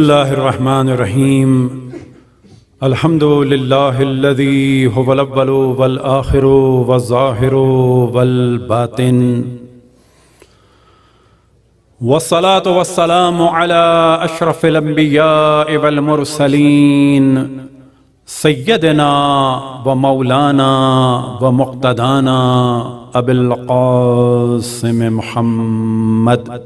الله الرحمن الرحيم الحمد لله الذي هو الأول والآخر والظاهر والباطن والصلاة والسلام على أشرف الأنبياء والمرسلين سيدنا ومولانا ومقتدانا أبي القاسم محمد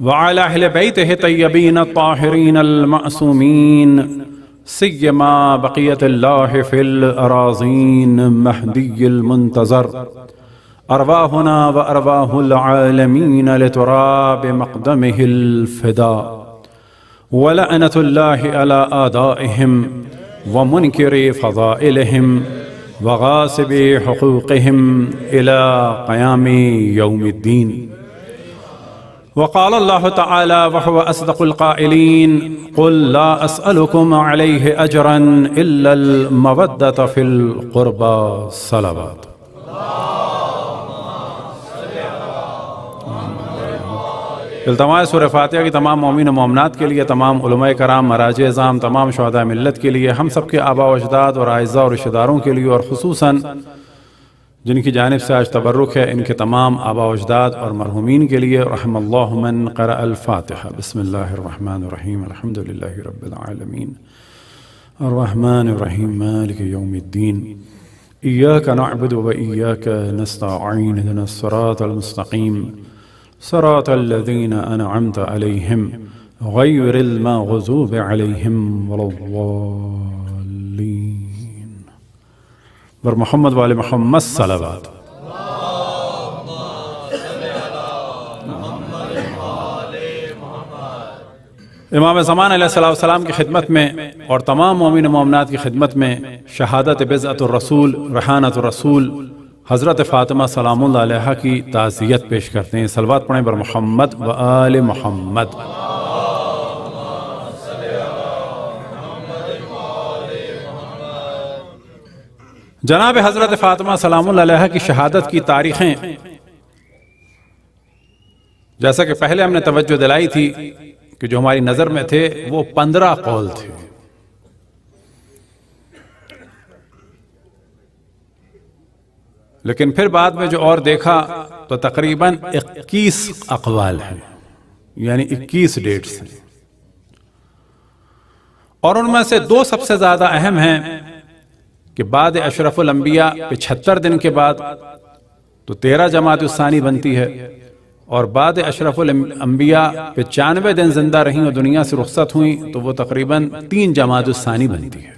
وعلى أهل بيته الطيبين الطاهرين المعصومين سيما بقية الله في الأراضين مهدي المنتظر أرواحنا وأرواح العالمين لتراب مقدمه الفداء ولعنة الله على أعدائهم ومنكر فضائلهم وغاصب حقوقهم إلى قيام يوم الدين. وقال الله تعالى وهو أصدق القائلين قل لا أسألكم عليه أجرا إلا المودة في القربى صلوات. التماس سورہ فاتحہ کی تمام مومنین و مومنات کے لیے، تمام علماء کرام، مراجع اعظام، تمام شہداء ملت کے لیے، ہم سب کے آباء و اجداد اور اعزاء اور رشتہ داروں کے لیے، اور خصوصاً جن کی جانب سے آج تبرک ہے ان کے تمام آباء و اجداد اور مرحومین کے لیے. رحم اللہ من قرأ الفاتحہ. بسم اللہ الرحمن الرحیم. الحمد للہ رب العالمین الرحمن الرحیم مالک یوم الدین. ایاک نعبد و ایاک نستعین. اهدنا الصراط المستقیم صراط الذین انعمت علیہم غیر المغضوب علیہم ولا الضالین. ور محمد وآل محمد صلوات. امام زمان علیہ السلام کی خدمت میں اور تمام مومن و مومنات کی خدمت میں شہادت بضعۃ الرسول، ریحانۃ الرسول حضرت فاطمہ سلام اللہ علیہا کی تعزیت پیش کرتے ہیں. صلوات پڑھیں بر محمد و آل محمد. جناب حضرت فاطمہ سلام اللہ علیہا کی شہادت کی تاریخیں، جیسا کہ پہلے ہم نے توجہ دلائی تھی کہ جو ہماری نظر میں تھے وہ 15 قول تھے. لیکن پھر بعد میں جو اور دیکھا تو تقریباً 21 اقوال ہیں، یعنی 21 ڈیٹس ہیں، اور ان میں سے 2 سب سے زیادہ اہم ہیں کہ بعد اشرف الانبیاء 75 دن کے بعد تو 13 جماعت الثانی بنتی ہے، اور بعد اشرف الانبیاء 95 دن زندہ رہیں اور دنیا سے رخصت ہوئیں تو وہ تقریباً 3 جماعت الثانی بنتی ہے.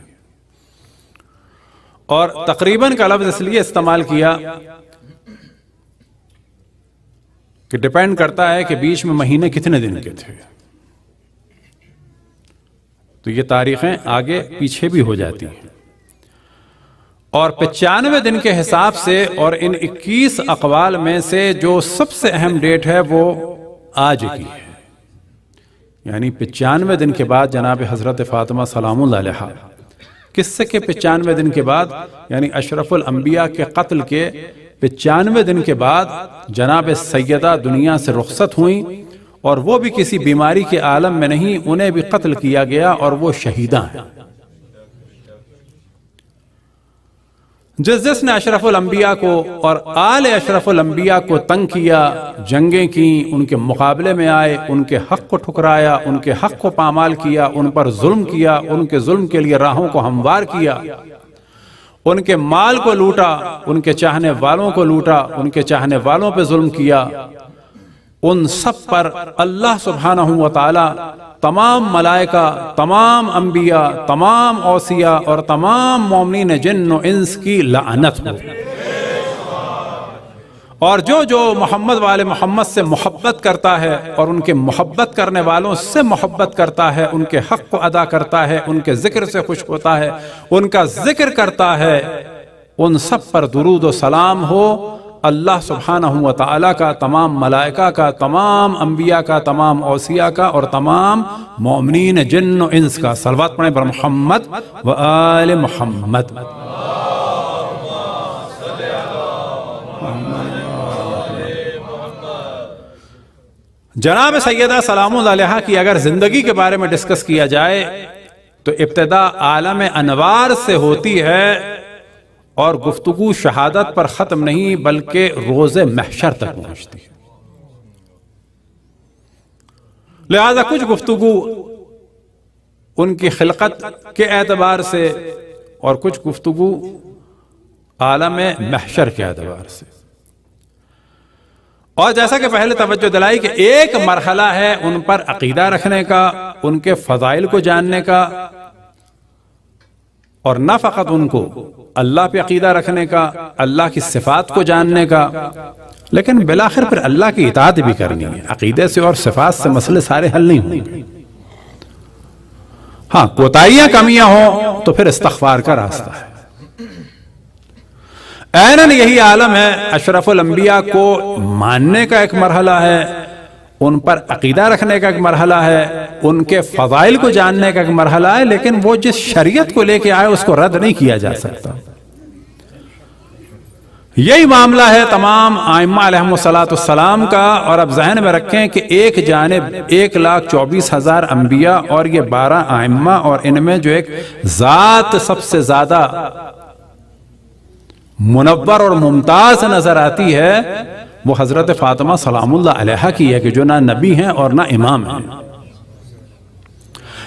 اور تقریباً کا لفظ اس لیے استعمال کیا کہ ڈیپینڈ کرتا ہے کہ بیچ میں مہینے کتنے دن کے تھے، تو یہ تاریخیں آگے پیچھے بھی ہو جاتی ہیں. اور 95 دن کے حساب سے اور ان 21 اقوال میں سے جو سب سے اہم ڈیٹ ہے وہ آج کی ہے، یعنی 95 دن کے بعد جناب حضرت فاطمہ سلام اللہ علیہا، کس سے کہ 95 دن کے بعد یعنی اشرف الانبیاء کے قتل کے 95 دن کے بعد جناب سیدہ دنیا سے رخصت ہوئیں، اور وہ بھی کسی بیماری کے عالم میں نہیں، انہیں بھی قتل کیا گیا اور وہ شہیدہ ہیں. جس نے اشرف الانبیاء کو اور آل اشرف الانبیاء کو تنگ کیا، جنگیں کیں، ان کے مقابلے میں آئے، ان کے حق کو ٹھکرایا، ان کے حق کو پامال کیا، ان پر ظلم کیا، ان کے ظلم کے لیے راہوں کو ہموار کیا، ان کے مال کو لوٹا، ان کے چاہنے والوں کو لوٹا، ان کے چاہنے والوں پہ ظلم کیا، ان سب پر اللہ سبحانہ و تعالی، تمام ملائکہ، تمام انبیاء، تمام اوصیاء اور تمام مومنین جن و انس کی لعنت ہو. اور جو محمد والے محمد سے محبت کرتا ہے اور ان کے محبت کرنے والوں سے محبت کرتا ہے، ان کے حق کو ادا کرتا ہے، ان کے ذکر سے خوش ہوتا ہے، ان کا ذکر کرتا ہے، ان سب پر درود و سلام ہو اللہ سبحانہ و تعالیٰ کا، تمام ملائکہ کا، تمام انبیاء کا، تمام اوصیاء کا اور تمام مومنین جن و انس کا. صلوات پڑھیں بر محمد و آل محمد. جناب سیدہ سلام اللہ علیہا کی اگر زندگی کے بارے میں ڈسکس کیا جائے تو ابتدا عالم انوار سے ہوتی ہے اور گفتگو شہادت پر ختم نہیں بلکہ روز محشر تک پہنچتی ہے. لہذا کچھ گفتگو ان کی خلقت کے اعتبار سے اور کچھ گفتگو عالم محشر کے اعتبار سے. اور جیسا کہ پہلے توجہ دلائی کہ ایک مرحلہ ہے ان پر عقیدہ رکھنے کا، ان کے فضائل کو جاننے کا، اور نہ فقط ان کو اللہ پہ عقیدہ رکھنے کا، اللہ کی صفات کو جاننے کا، لیکن بالآخر پھر اللہ کی اطاعت بھی کرنی ہے. عقیدے سے اور صفات سے مسئلے سارے حل نہیں ہوں گے. ہاں کوتاہیاں کمیاں ہوں تو پھر استغفار کا راستہ ہے. عیناً یہی عالم ہے. اشرف الانبیاء کو ماننے کا ایک مرحلہ ہے، ان پر عقیدہ رکھنے کا ایک مرحلہ ہے، ان کے فضائل کو جاننے کا ایک مرحلہ ہے، لیکن وہ جس شریعت کو لے کے آئے اس کو رد نہیں کیا جا سکتا. یہی معاملہ ہے تمام ائمہ علیہم السلام کا. اور اب ذہن میں رکھیں کہ ایک جانب 1,24,000 انبیاء اور یہ 12 ائمہ، اور ان میں جو ایک ذات سب سے زیادہ منور اور ممتاز نظر آتی ہے وہ حضرت فاطمہ سلام اللہ علیہا کی ہے کہ جو نہ نبی ہیں اور نہ امام ہیں.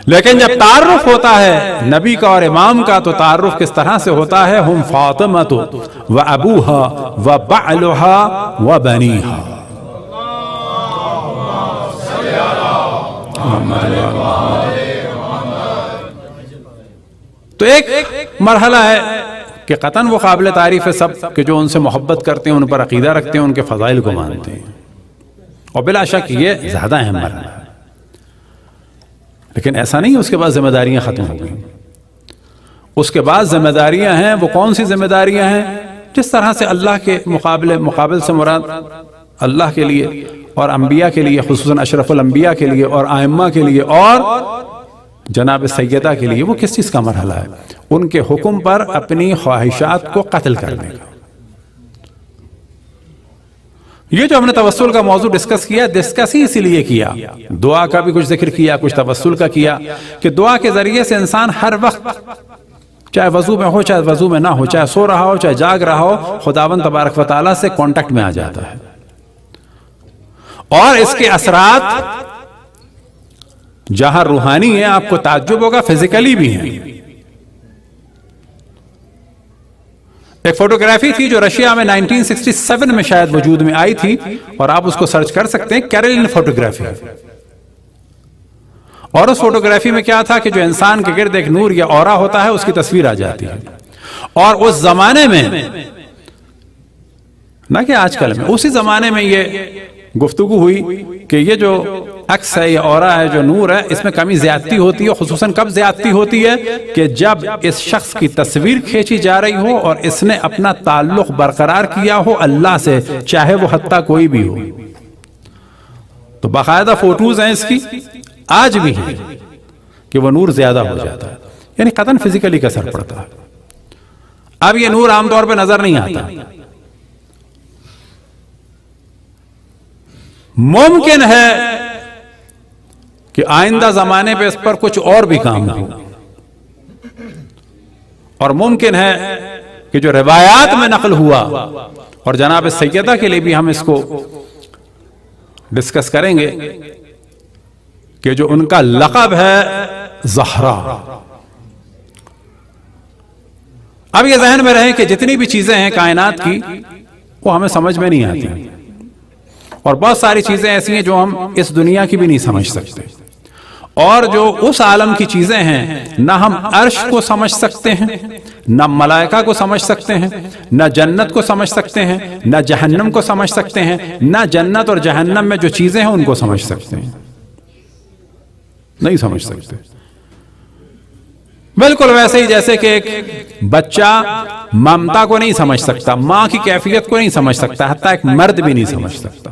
لیکن جب تعارف ہوتا ہے نبی کا اور امام کا تو تعارف کس طرح سے ہوتا ہے؟ ہم فاطمہ و ابوہا و بعلہا و بنیہا. تو ایک مرحلہ ہے کہ قطعاً وہ قابل تعریف ہے سب کہ جو ان سے محبت کرتے ہیں، ان پر عقیدہ رکھتے ہیں، ان کے فضائل کو مانتے ہیں، اور بلا شک یہ زیادہ اہم مرحلہ ہے. لیکن ایسا نہیں اس کے بعد ذمہ داریاں ختم ہو گئیں. اس کے بعد ذمہ داریاں ہیں. وہ کون سی ذمہ داریاں ہیں؟ جس طرح سے اللہ کے مقابل سے مراد اللہ کے لیے اور انبیاء کے لیے، خصوصاً اشرف الانبیاء کے لیے اور ائمہ کے لیے اور جناب سیدہ کے لیے، وہ کس چیز کا مرحلہ ہے؟ ان کے حکم پر اپنی خواہشات کو قتل کرنے کا. یہ جو ہم نے توسل کا موضوع ڈسکس کیا اسی لیے کیا. دعا کا بھی کچھ ذکر کیا، کچھ توسل کا کیا کہ دعا کے ذریعے سے انسان ہر وقت، چاہے وضو میں ہو چاہے وضو میں نہ ہو، چاہے سو رہا ہو چاہے جاگ رہا ہو، خداوند تبارک و تعالیٰ سے کانٹیکٹ میں آ جاتا ہے. اور اس کے اثرات جہاں روحانی ہیں، آپ کو تعجب ہوگا، فزیکلی بھی ہیں. ایک فوٹوگرافی تھی جو رشیا میں 1967 میں شاید وجود میں آئی تھی، اور آپ اس کو سرچ کر سکتے ہیں، کیرولین فوٹوگرافی. اور اس فوٹوگرافی میں کیا تھا کہ جو انسان کے گرد ایک نور یا اورا ہوتا ہے اس کی تصویر آ جاتی ہے. اور اس زمانے میں، نہ کہ آج کل میں، اسی زمانے میں یہ گفتگو ہوئی کہ یہ جو عکس ہے، یہ اورا ہے، جو نور ہے، اس میں کمی زیادتی ہوتی ہے. خصوصاً کب زیادتی ہوتی ہے؟ کہ جب اس شخص کی تصویر کھینچی جا رہی ہو اور اس نے اپنا تعلق برقرار کیا ہو اللہ سے، چاہے وہ حتیٰ کوئی بھی ہو. تو باقاعدہ فوٹوز ہیں اس کی، آج بھی ہیں، کہ وہ نور زیادہ ہو جاتا ہے. یعنی قطعاً فزیکلی کا اثر پڑتا ہے. اب یہ نور عام طور پہ نظر نہیں آتا. ممکن ہے کہ آئندہ زمانے پہ اس پر کچھ اور بھی کام ہو، اور ممکن ہے کہ جو روایات میں نقل ہوا، اور جناب سیدہ کے لیے بھی ہم اس کو ڈسکس کریں گے کہ جو ان کا لقب ہے زہرا. اب یہ ذہن میں رہے کہ جتنی بھی چیزیں ہیں کائنات کی وہ ہمیں سمجھ میں نہیں آتی، اور بہت ساری چیزیں ایسی ہیں جو ہم اس دنیا کی بھی نہیں سمجھ سکتے. اور جو اس عالم کی چیزیں ہیں، نہ ہم عرش کو سمجھ سکتے ہیں، نہ ملائکہ کو سمجھ سکتے ہیں، نہ جنت کو سمجھ سکتے ہیں، نہ جہنم کو سمجھ سکتے ہیں، نہ جنت اور جہنم میں جو چیزیں ہیں ان کو سمجھ سکتے ہیں. نہیں سمجھ سکتے. بالکل ویسے ہی جیسے کہ ایک بچہ ممتا کو نہیں سمجھ سکتا، ماں کی کیفیت کو نہیں سمجھ سکتا، حتیٰ ایک مرد بھی نہیں سمجھ سکتا.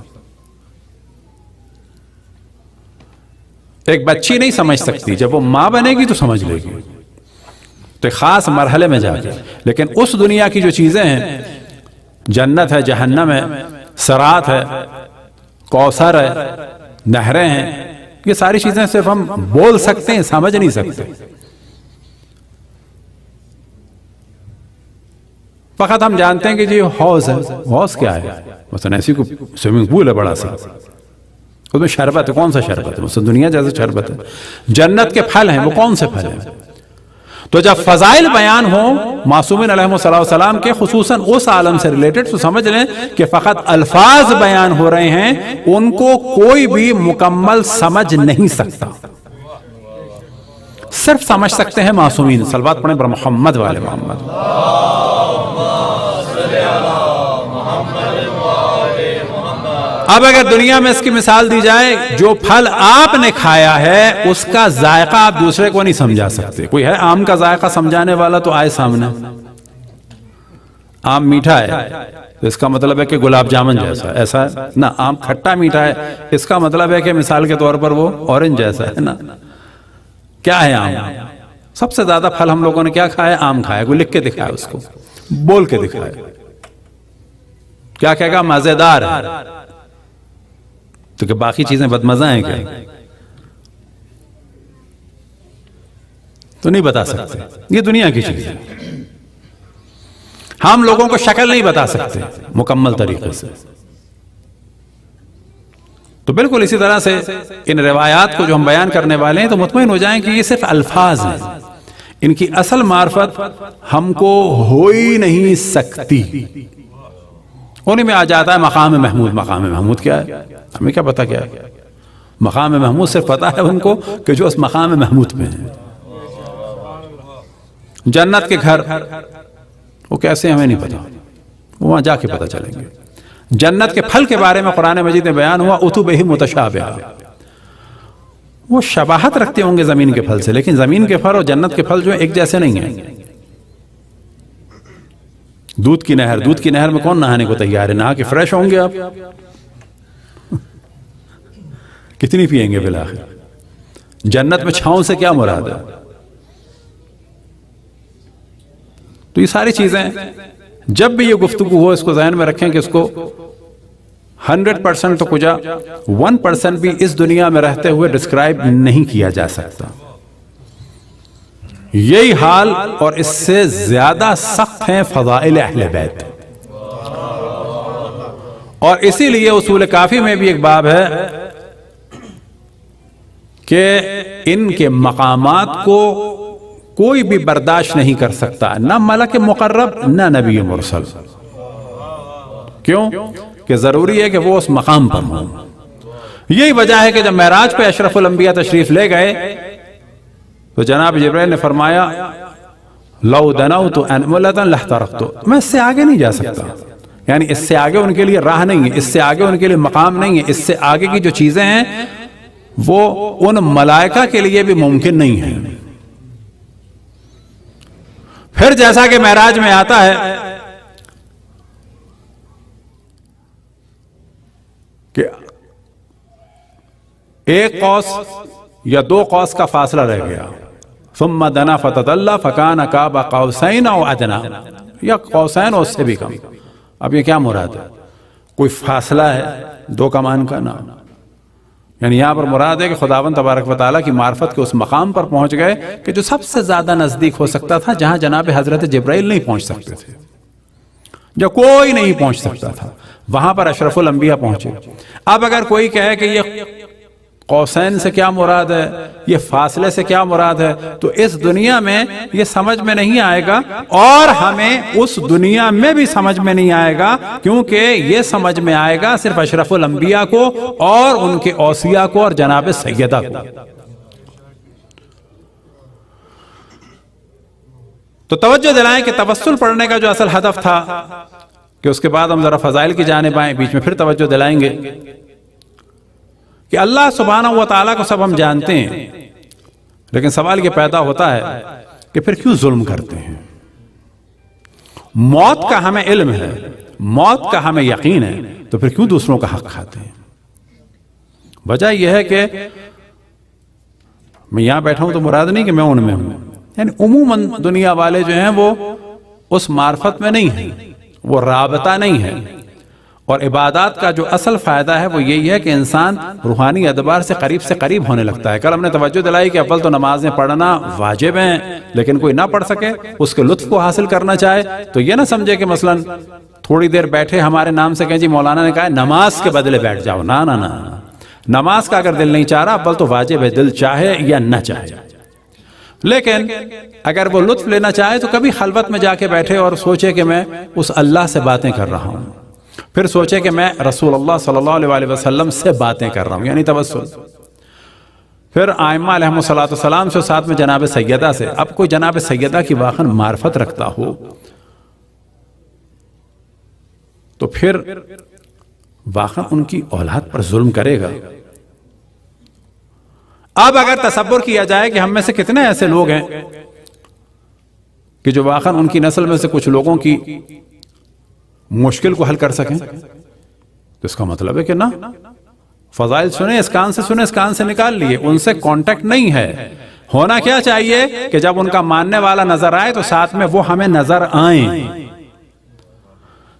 ایک بچی نہیں سمجھ سکتی، جب وہ ماں بنے گی تو سمجھ لے گی، تو ایک خاص مرحلے میں جا کے. لیکن اس دنیا کی جو چیزیں ہیں، جنت ہے، جہنم ہے، صراط ہے، کوثر ہے، نہریں ہیں، یہ ساری چیزیں صرف ہم بول سکتے ہیں، سمجھ نہیں سکتے. فقط ہم جانتے ہیں کہ جی حوض ہے. حوض کیا ہے؟ مثلا ایسی کوئی سوئمنگ پول ہے بڑا سا، اس میں شربت ہے. کون سا شربت ہے؟ مثلا دنیا جیسے شربت ہے. جنت کے پھل ہیں، وہ کون سے پھل ہیں؟ تو جب فضائل بیان ہوں معصومین علیہ السلام کے، خصوصاً اس عالم سے ریلیٹڈ، تو سمجھ لیں کہ فقط الفاظ بیان ہو رہے ہیں، ان کو کوئی بھی مکمل سمجھ نہیں سکتا. صرف سمجھ سکتے ہیں معصومین. صلوات پڑھیں پر محمد والے محمد. اب اگر دنیا میں اس کی مثال دی جائے، جو پھل آپ نے کھایا ہے اس کا ذائقہ آپ دوسرے کو نہیں سمجھا سکتے. کوئی ہے آم کا ذائقہ سمجھانے والا؟ تو آئے سامنے. آم میٹھا ہے تو اس کا مطلب ہے کہ گلاب جامن جیسا، ایسا ہے نہ. آم کھٹا میٹھا ہے، اس کا مطلب ہے کہ مثال کے طور پر وہ اورنج جیسا ہے نا. کیا ہے آم؟ سب سے زیادہ پھل ہم لوگوں نے کیا کھایا؟ آم کھایا. کوئی لکھ کے دکھایا، اس کو بول کے دکھایا. کیا کہے گا؟ مزیدار ہے. تو کہ باقی چیزیں بدمزہ ہیں کیا؟ تو نہیں بتا سکتے. یہ دنیا کی چیز ہے. ہم لوگوں کو شکل نہیں بتا سکتے مکمل طریقے سے. تو بالکل اسی طرح سے ان روایات کو جو ہم بیان کرنے والے ہیں تو مطمئن ہو جائیں کہ یہ صرف الفاظ ہیں. ان کی اصل معرفت ہم کو ہو ہی نہیں سکتی. انہیں میں آ جاتا ہے مقام محمود. مقام محمود کیا ہے؟ ہمیں کیا پتا کیا ہے مقام محمود؟ صرف پتا ہے ان کو کہ جو اس مقام محمود میں ہیں. جنت کے گھر وہ کیسے ہمیں نہیں پتا، وہاں جا کے پتا چلیں گے. جنت کے پھل کے بارے میں قرآن مجید میں بیان ہوا اتوبہ متشابہ. وہ شباہت رکھتے ہوں گے زمین کے پھل سے، لیکن زمین کے پھل اور جنت کے پھل جو ہیں ایک جیسے نہیں ہیں. دودھ کی نہر میں کون نہانے کو تیار ہے؟ نہا کے فریش ہوں گے آپ. کتنی پیئیں گے بالآخر؟ جنت میں چھاؤں سے کیا مراد ہے؟ تو یہ ساری چیزیں جب بھی یہ گفتگو ہو اس کو ذہن میں رکھیں کہ اس کو 100% تو کجا 1% بھی اس دنیا میں رہتے ہوئے ڈسکرائب نہیں کیا جا سکتا. یہی حال اور اس سے زیادہ سخت ہیں فضائل اہل بیت. اور اسی لیے اصول کافی میں بھی ایک باب ہے کہ ان کے مقامات کو کوئی بھی برداشت نہیں کر سکتا، نہ ملک مقرب نہ نبی مرسل. کیوں؟ کہ ضروری ہے کہ وہ اس مقام پر ہوں. یہی وجہ ہے کہ جب معراج پہ اشرف الانبیاء تشریف لے گئے تو جناب جبرائیل نے فرمایا لو دنوت انملۃ لاحترقت. میں اس سے آگے نہیں جا سکتا. یعنی اس سے آگے ان کے لیے راہ نہیں ہے، اس سے آگے ان کے لیے مقام نہیں ہے. اس سے آگے کی جو چیزیں ہیں وہ ان ملائکہ کے لیے بھی ممکن نہیں ہے. پھر جیسا کہ معراج میں آتا ہے کہ ایک قوس یا 2 قوس کا فاصلہ رہ گیا. ثم دنا فتدلی فکان قاب قوسین او ادنی، یا قوسین اور اس سے بھی کم. اب یہ کیا مراد ہے؟ کوئی فاصلہ ہے 2 کمان کا؟ نام یعنی یہاں پر مراد ہے کہ خداوند تبارک و تعالیٰ کی معرفت کے اس مقام پر پہنچ گئے کہ جو سب سے زیادہ نزدیک ہو سکتا تھا، جہاں جناب حضرت جبرائیل نہیں پہنچ سکتے تھے، جو کوئی نہیں پہنچ سکتا تھا، وہاں پر اشرف الانبیاء پہنچے. اب اگر کوئی کہے کہ یہ قوسین سے کیا مراد ہے، یہ فاصلے سے کیا مراد ہے، تو اس دنیا میں یہ سمجھ میں نہیں آئے گا، اور ہمیں اس دنیا میں بھی سمجھ میں نہیں آئے گا، کیونکہ یہ سمجھ میں آئے گا صرف اشرف الانبیاء کو اور ان کے اوصیاء کو اور جناب سیدہ کو. تو توجہ دلائیں کہ توسل پڑھنے کا جو اصل ہدف تھا، کہ اس کے بعد ہم ذرا فضائل کی جانب آئیں، بیچ میں پھر توجہ دلائیں گے کہ اللہ سبحانہ و تعالیٰ کو سب ہم جانتے ہیں، لیکن سوال یہ پیدا ہوتا ہے کہ پھر کیوں ظلم کرتے ہیں؟ موت کا ہمیں علم ہے، موت کا ہمیں یقین ہے، تو پھر کیوں دوسروں کا حق کھاتے ہیں؟ وجہ یہ ہے کہ میں یہاں بیٹھا ہوں تو مراد نہیں کہ میں ان میں ہوں، یعنی عموماً دنیا والے جو ہیں وہ اس معرفت میں نہیں ہیں، وہ رابطہ نہیں ہے، اور عبادات کا جو اصل فائدہ ہے وہ یہی ہے کہ انسان روحانی اعتبار سے قریب ہونے لگتا ہے. کل ہم نے توجہ دلائی کہ اول تو نمازیں پڑھنا واجب ہیں، لیکن کوئی نہ پڑھ سکے، اس کے لطف کو حاصل کرنا چاہے تو یہ نہ سمجھے کہ مثلا تھوڑی دیر بیٹھے ہمارے نام سے کہیں جی مولانا نے کہا نماز کے بدلے بیٹھ جاؤ. نہ نہ نہ، نماز کا اگر دل نہیں چاہ رہا اول تو واجب ہے، دل چاہے یا نہ چاہے. لیکن اگر وہ لطف لینا چاہے تو کبھی خلوت میں جا کے بیٹھے اور سوچے کہ میں اس اللہ سے باتیں کر رہا ہوں، پھر سوچے کہ میں رسول اللہ صلی اللہ علیہ وسلم سے باتیں کر رہا ہوں، یعنی توسل. پھر ائمہ علیہم السلام سے، ساتھ میں جناب سیدہ سے. اب کوئی جناب سیدہ کی واقعاً معرفت رکھتا ہو تو پھر واقعاً ان کی اولاد پر ظلم کرے گا. اب اگر تصور کیا جائے کہ ہم میں سے کتنے ایسے لوگ ہیں کہ جو واقعاً ان کی نسل میں سے کچھ لوگوں کی مشکل کو حل کر سکیں، تو اس کا مطلب ہے کہ نہ، فضائل سنے اس کان سے سنے، اس کان سے نکال لیے، ان سے کانٹیکٹ نہیں ہے. ہونا کیا چاہیے کہ جب ان کا ماننے والا نظر آئے تو ساتھ میں وہ ہمیں نظر آئیں،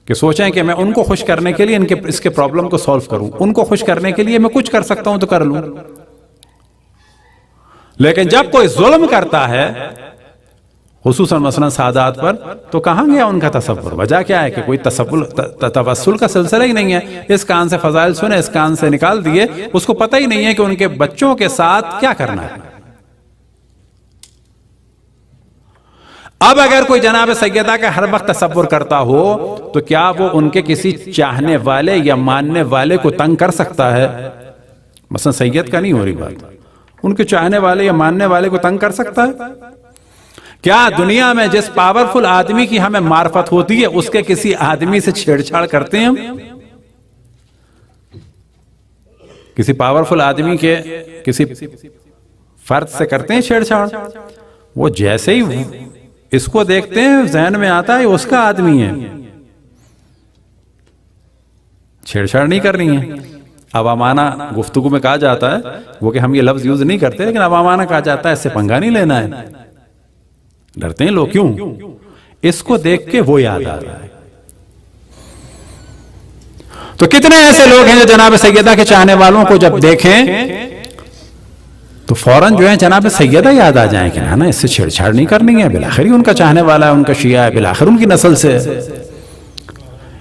کہ سوچیں کہ میں ان کو خوش کرنے کے لیے اس کے پرابلم کو سولف کروں، ان کو خوش کرنے کے لیے میں کچھ کر سکتا ہوں تو کر لوں. لیکن جب کوئی ظلم کرتا ہے خصوصاً مثلا سادات پر، تو کہاں گیا ان کا تصور؟ وجہ کیا ہے کہ کوئی توسل کا سلسلہ ہی نہیں ہے. اس کان سے فضائل سنے، اس کان سے نکال دیے، اس کو پتہ ہی نہیں ہے کہ ان کے بچوں کے ساتھ کیا کرنا ہے. اب اگر کوئی جناب سیدہ کا ہر وقت تصور کرتا ہو تو کیا وہ ان کے کسی چاہنے والے یا ماننے والے کو تنگ کر سکتا ہے؟ مثلا سید کا نہیں ہو رہی بات، ان کے چاہنے والے یا ماننے والے کو تنگ کر سکتا ہے؟ کیا دنیا میں جس پاورفل آدمی کی ہمیں معرفت ہوتی ہے اس کے کسی آدمی سے چھیڑ چھاڑ کرتے ہیں ہم؟ کسی پاورفل آدمی کے کسی فرد سے کرتے ہیں چھیڑ چھاڑ؟ وہ جیسے ہی اس کو دیکھتے ہیں ذہن میں آتا ہے اس کا آدمی ہے، چھیڑ چھاڑ نہیں کرنی ہے. عوامانہ گفتگو میں کہا جاتا ہے، وہ کہ ہم یہ لفظ یوز نہیں کرتے لیکن عوامانہ کہا جاتا ہے اس سے پنگا نہیں لینا ہے. ڈرتے ہیں لوگ، کیوں؟ اس کو دیکھ کے وہ یاد آ رہا ہے. تو کتنے ایسے لوگ ہیں جو جناب سیدہ کے چاہنے والوں کو جب دیکھیں تو فوراً جو ہے جناب سیدہ یاد آ جائیں کہ نا اس سے چھیڑ چھاڑ نہیں کرنی ہے، بالآخر ہی ان کا چاہنے والا ہے، ان کا شیعہ ہے، بالآخر ان کی نسل سے،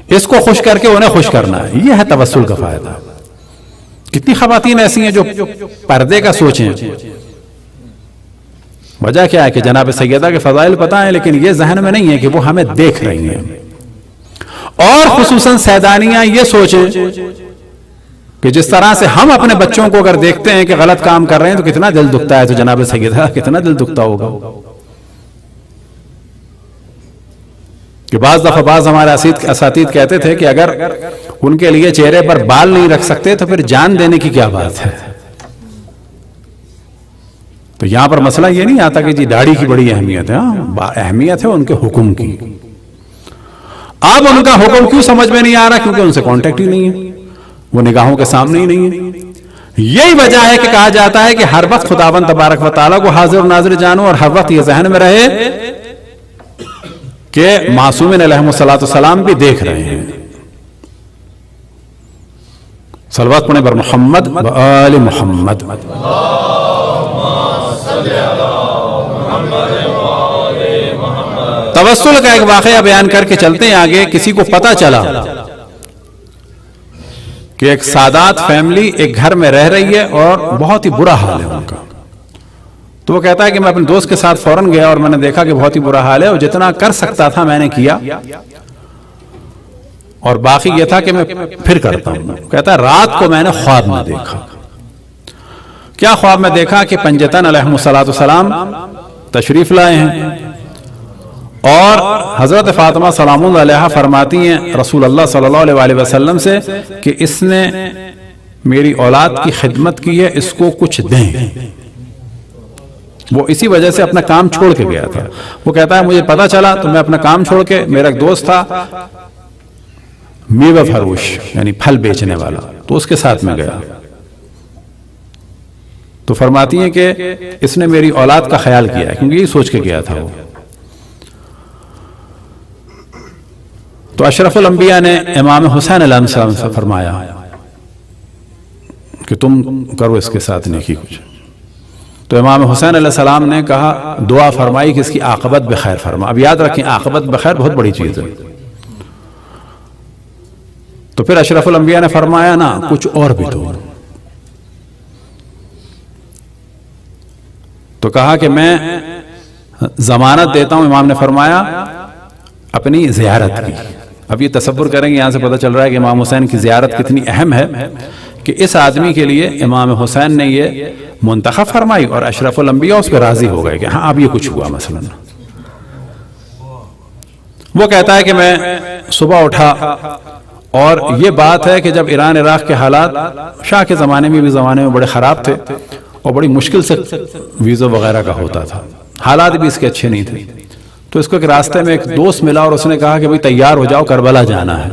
اس کو خوش کر کے انہیں خوش کرنا ہے. یہ ہے توسل کا فائدہ. کتنی خواتین ایسی ہیں جو پردے کا سوچیں. وجہ کیا ہے کہ جناب سیدہ کے فضائل پتہ ہیں لیکن یہ ذہن میں نہیں ہے کہ وہ ہمیں دیکھ رہی ہیں. اور خصوصاً سیدانیاں یہ سوچیں کہ جس طرح سے ہم اپنے بچوں کو اگر دیکھتے ہیں کہ غلط کام کر رہے ہیں تو کتنا دل دکھتا ہے، تو جناب سیدہ کتنا دل دکھتا ہوگا. کہ بعض دفعہ بعض ہمارے اساتید کہتے تھے کہ اگر ان کے لیے چہرے پر بال نہیں رکھ سکتے تو پھر جان دینے کی کیا بات ہے. تو یہاں پر مسئلہ یہ نہیں آتا کہ جی داڑھی کی بڑی اہمیت ہے، اہمیت ہے ان کے حکم کی. اب ان کا حکم کیوں سمجھ میں نہیں آ رہا؟ کیونکہ ان سے کانٹیکٹ ہی نہیں ہے، وہ نگاہوں کے سامنے ہی نہیں ہے. یہی وجہ ہے کہ کہا جاتا ہے کہ ہر وقت خداوند تبارک و تعالیٰ کو حاضر و ناظر جانو، اور ہر وقت یہ ذہن میں رہے کہ معصومین علیہم السلام بھی دیکھ رہے ہیں. صلوات پڑھیں بر محمد و آل محمد. توسل کا ایک واقعہ بیان کر کے چلتے ہیں آگے. کسی کو پتا چلا کہ ایک سادات فیملی ایک گھر میں رہ رہی ہے اور بہت ہی برا حال ہے ان کا. تو وہ کہتا ہے کہ میں اپنے دوست کے ساتھ فوراً گیا اور میں نے دیکھا کہ بہت ہی برا حال ہے، اور جتنا کر سکتا تھا میں نے کیا، اور باقی یہ تھا کہ میں پھر کرتا ہوں. کہتا ہے رات کو میں نے خواب میں دیکھا. کیا خواب میں دیکھا کہ پنجتن علیہم السلام تشریف لائے ہیں، اور حضرت فاطمہ سلام اللہ علیہا فرماتی ہیں رسول اللہ صلی اللہ علیہ وسلم سے کہ اس نے میری اولاد کی خدمت کی ہے، اس کو کچھ دیں. وہ اسی وجہ سے اپنا کام چھوڑ کے گیا تھا. وہ کہتا ہے مجھے پتا چلا تو میں اپنا کام چھوڑ کے، میرا ایک دوست تھا میوہ فروش یعنی پھل بیچنے والا، تو اس کے ساتھ میں گیا. تو فرماتی ہیں کہ اس نے میری اولاد کا خیال کیا ہے، کیونکہ یہی سوچ کے گیا تھا وہ. تو اشرف الانبیاء نے امام حسین علیہ السلام سے فرمایا کہ تم کرو اس کے ساتھ نیکی کچھ. تو امام حسین علیہ السلام نے کہا، دعا فرمائی کہ اس کی عاقبت بخیر فرما. اب یاد رکھیں عاقبت بخیر بہت بڑی چیز ہے. تو پھر اشرف الانبیاء نے فرمایا نا کچھ اور بھی دو. تو کہا کہ میں ضمانت دیتا ہوں. امام نے فرمایا اپنی زیارت کی. اب یہ تصور کریں گے، یہاں سے پتہ چل رہا ہے کہ امام حسین کی زیارت کتنی اہم ہے کہ اس آدمی کے لیے امام حسین نے یہ منتخب فرمائی اور اشرف الانبیاء اس پہ راضی ہو گئے کہ ہاں اب یہ کچھ ہوا. مثلا وہ کہتا ہے کہ میں صبح اٹھا اور یہ بات ہے کہ جب ایران عراق کے حالات شاہ کے زمانے میں بڑے خراب تھے اور بڑی مشکل سے ویزا وغیرہ کا ہوتا تھا، حالات بھی اس کے اچھے نہیں تھے. تو اس کو ایک راستے میں ایک دوست ملا اور اس نے کہا کہ بھئی تیار ہو جاؤ، کربلا جانا ہے.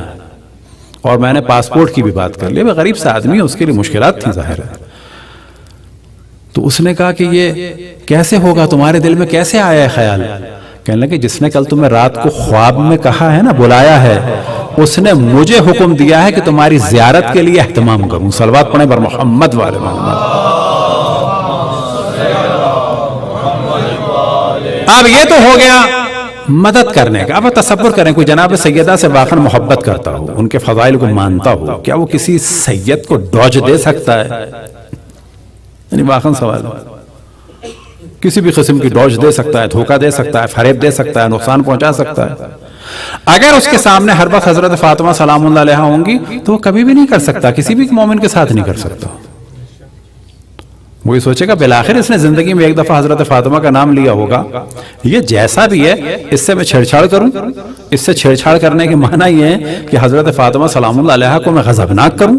اور میں نے پاسپورٹ کی بھی بات کر لی. وہ غریب سے آدمی ہے، اس کے لیے مشکلات تھیں ظاہر ہے. تو اس نے کہا کہ یہ کیسے ہوگا، تمہارے دل میں کیسے آیا ہے خیال؟ کہنے لگے جس نے کل تمہیں رات کو خواب میں کہا ہے نا، بلایا ہے، اس نے مجھے حکم دیا ہے کہ تمہاری زیارت کے لیے اہتمام کروں. صلوات پڑھیں بر محمد والے محمد. اب یہ تو ہو گیا مدد کرنے کا. اب تصور کریں کوئی جناب سیدہ سے واقعا محبت کرتا ہو، ان کے فضائل کو مانتا ہو، کیا وہ کسی سید کو ڈوج دے سکتا ہے؟ یعنی واقعا سوال ہے. کسی بھی قسم کی ڈوج دے سکتا ہے، دھوکہ دے سکتا ہے، فریب دے سکتا ہے، نقصان پہنچا سکتا ہے. اگر اس کے سامنے ہر وقت حضرت فاطمہ سلام اللہ علیہا ہوں گی تو وہ کبھی بھی نہیں کر سکتا، کسی بھی مومن کے ساتھ نہیں کر سکتا. وہی سوچے گا بالآخر اس نے زندگی میں ایک دفعہ حضرت فاطمہ کا نام لیا ہوگا، یہ جیسا بھی ہے اس سے میں چھیڑ چھاڑ کروں. اس سے چھیڑ چھاڑ کرنے کے معنی یہ ہے کہ حضرت فاطمہ سلام اللہ علیہا کو میں غضبناک کروں.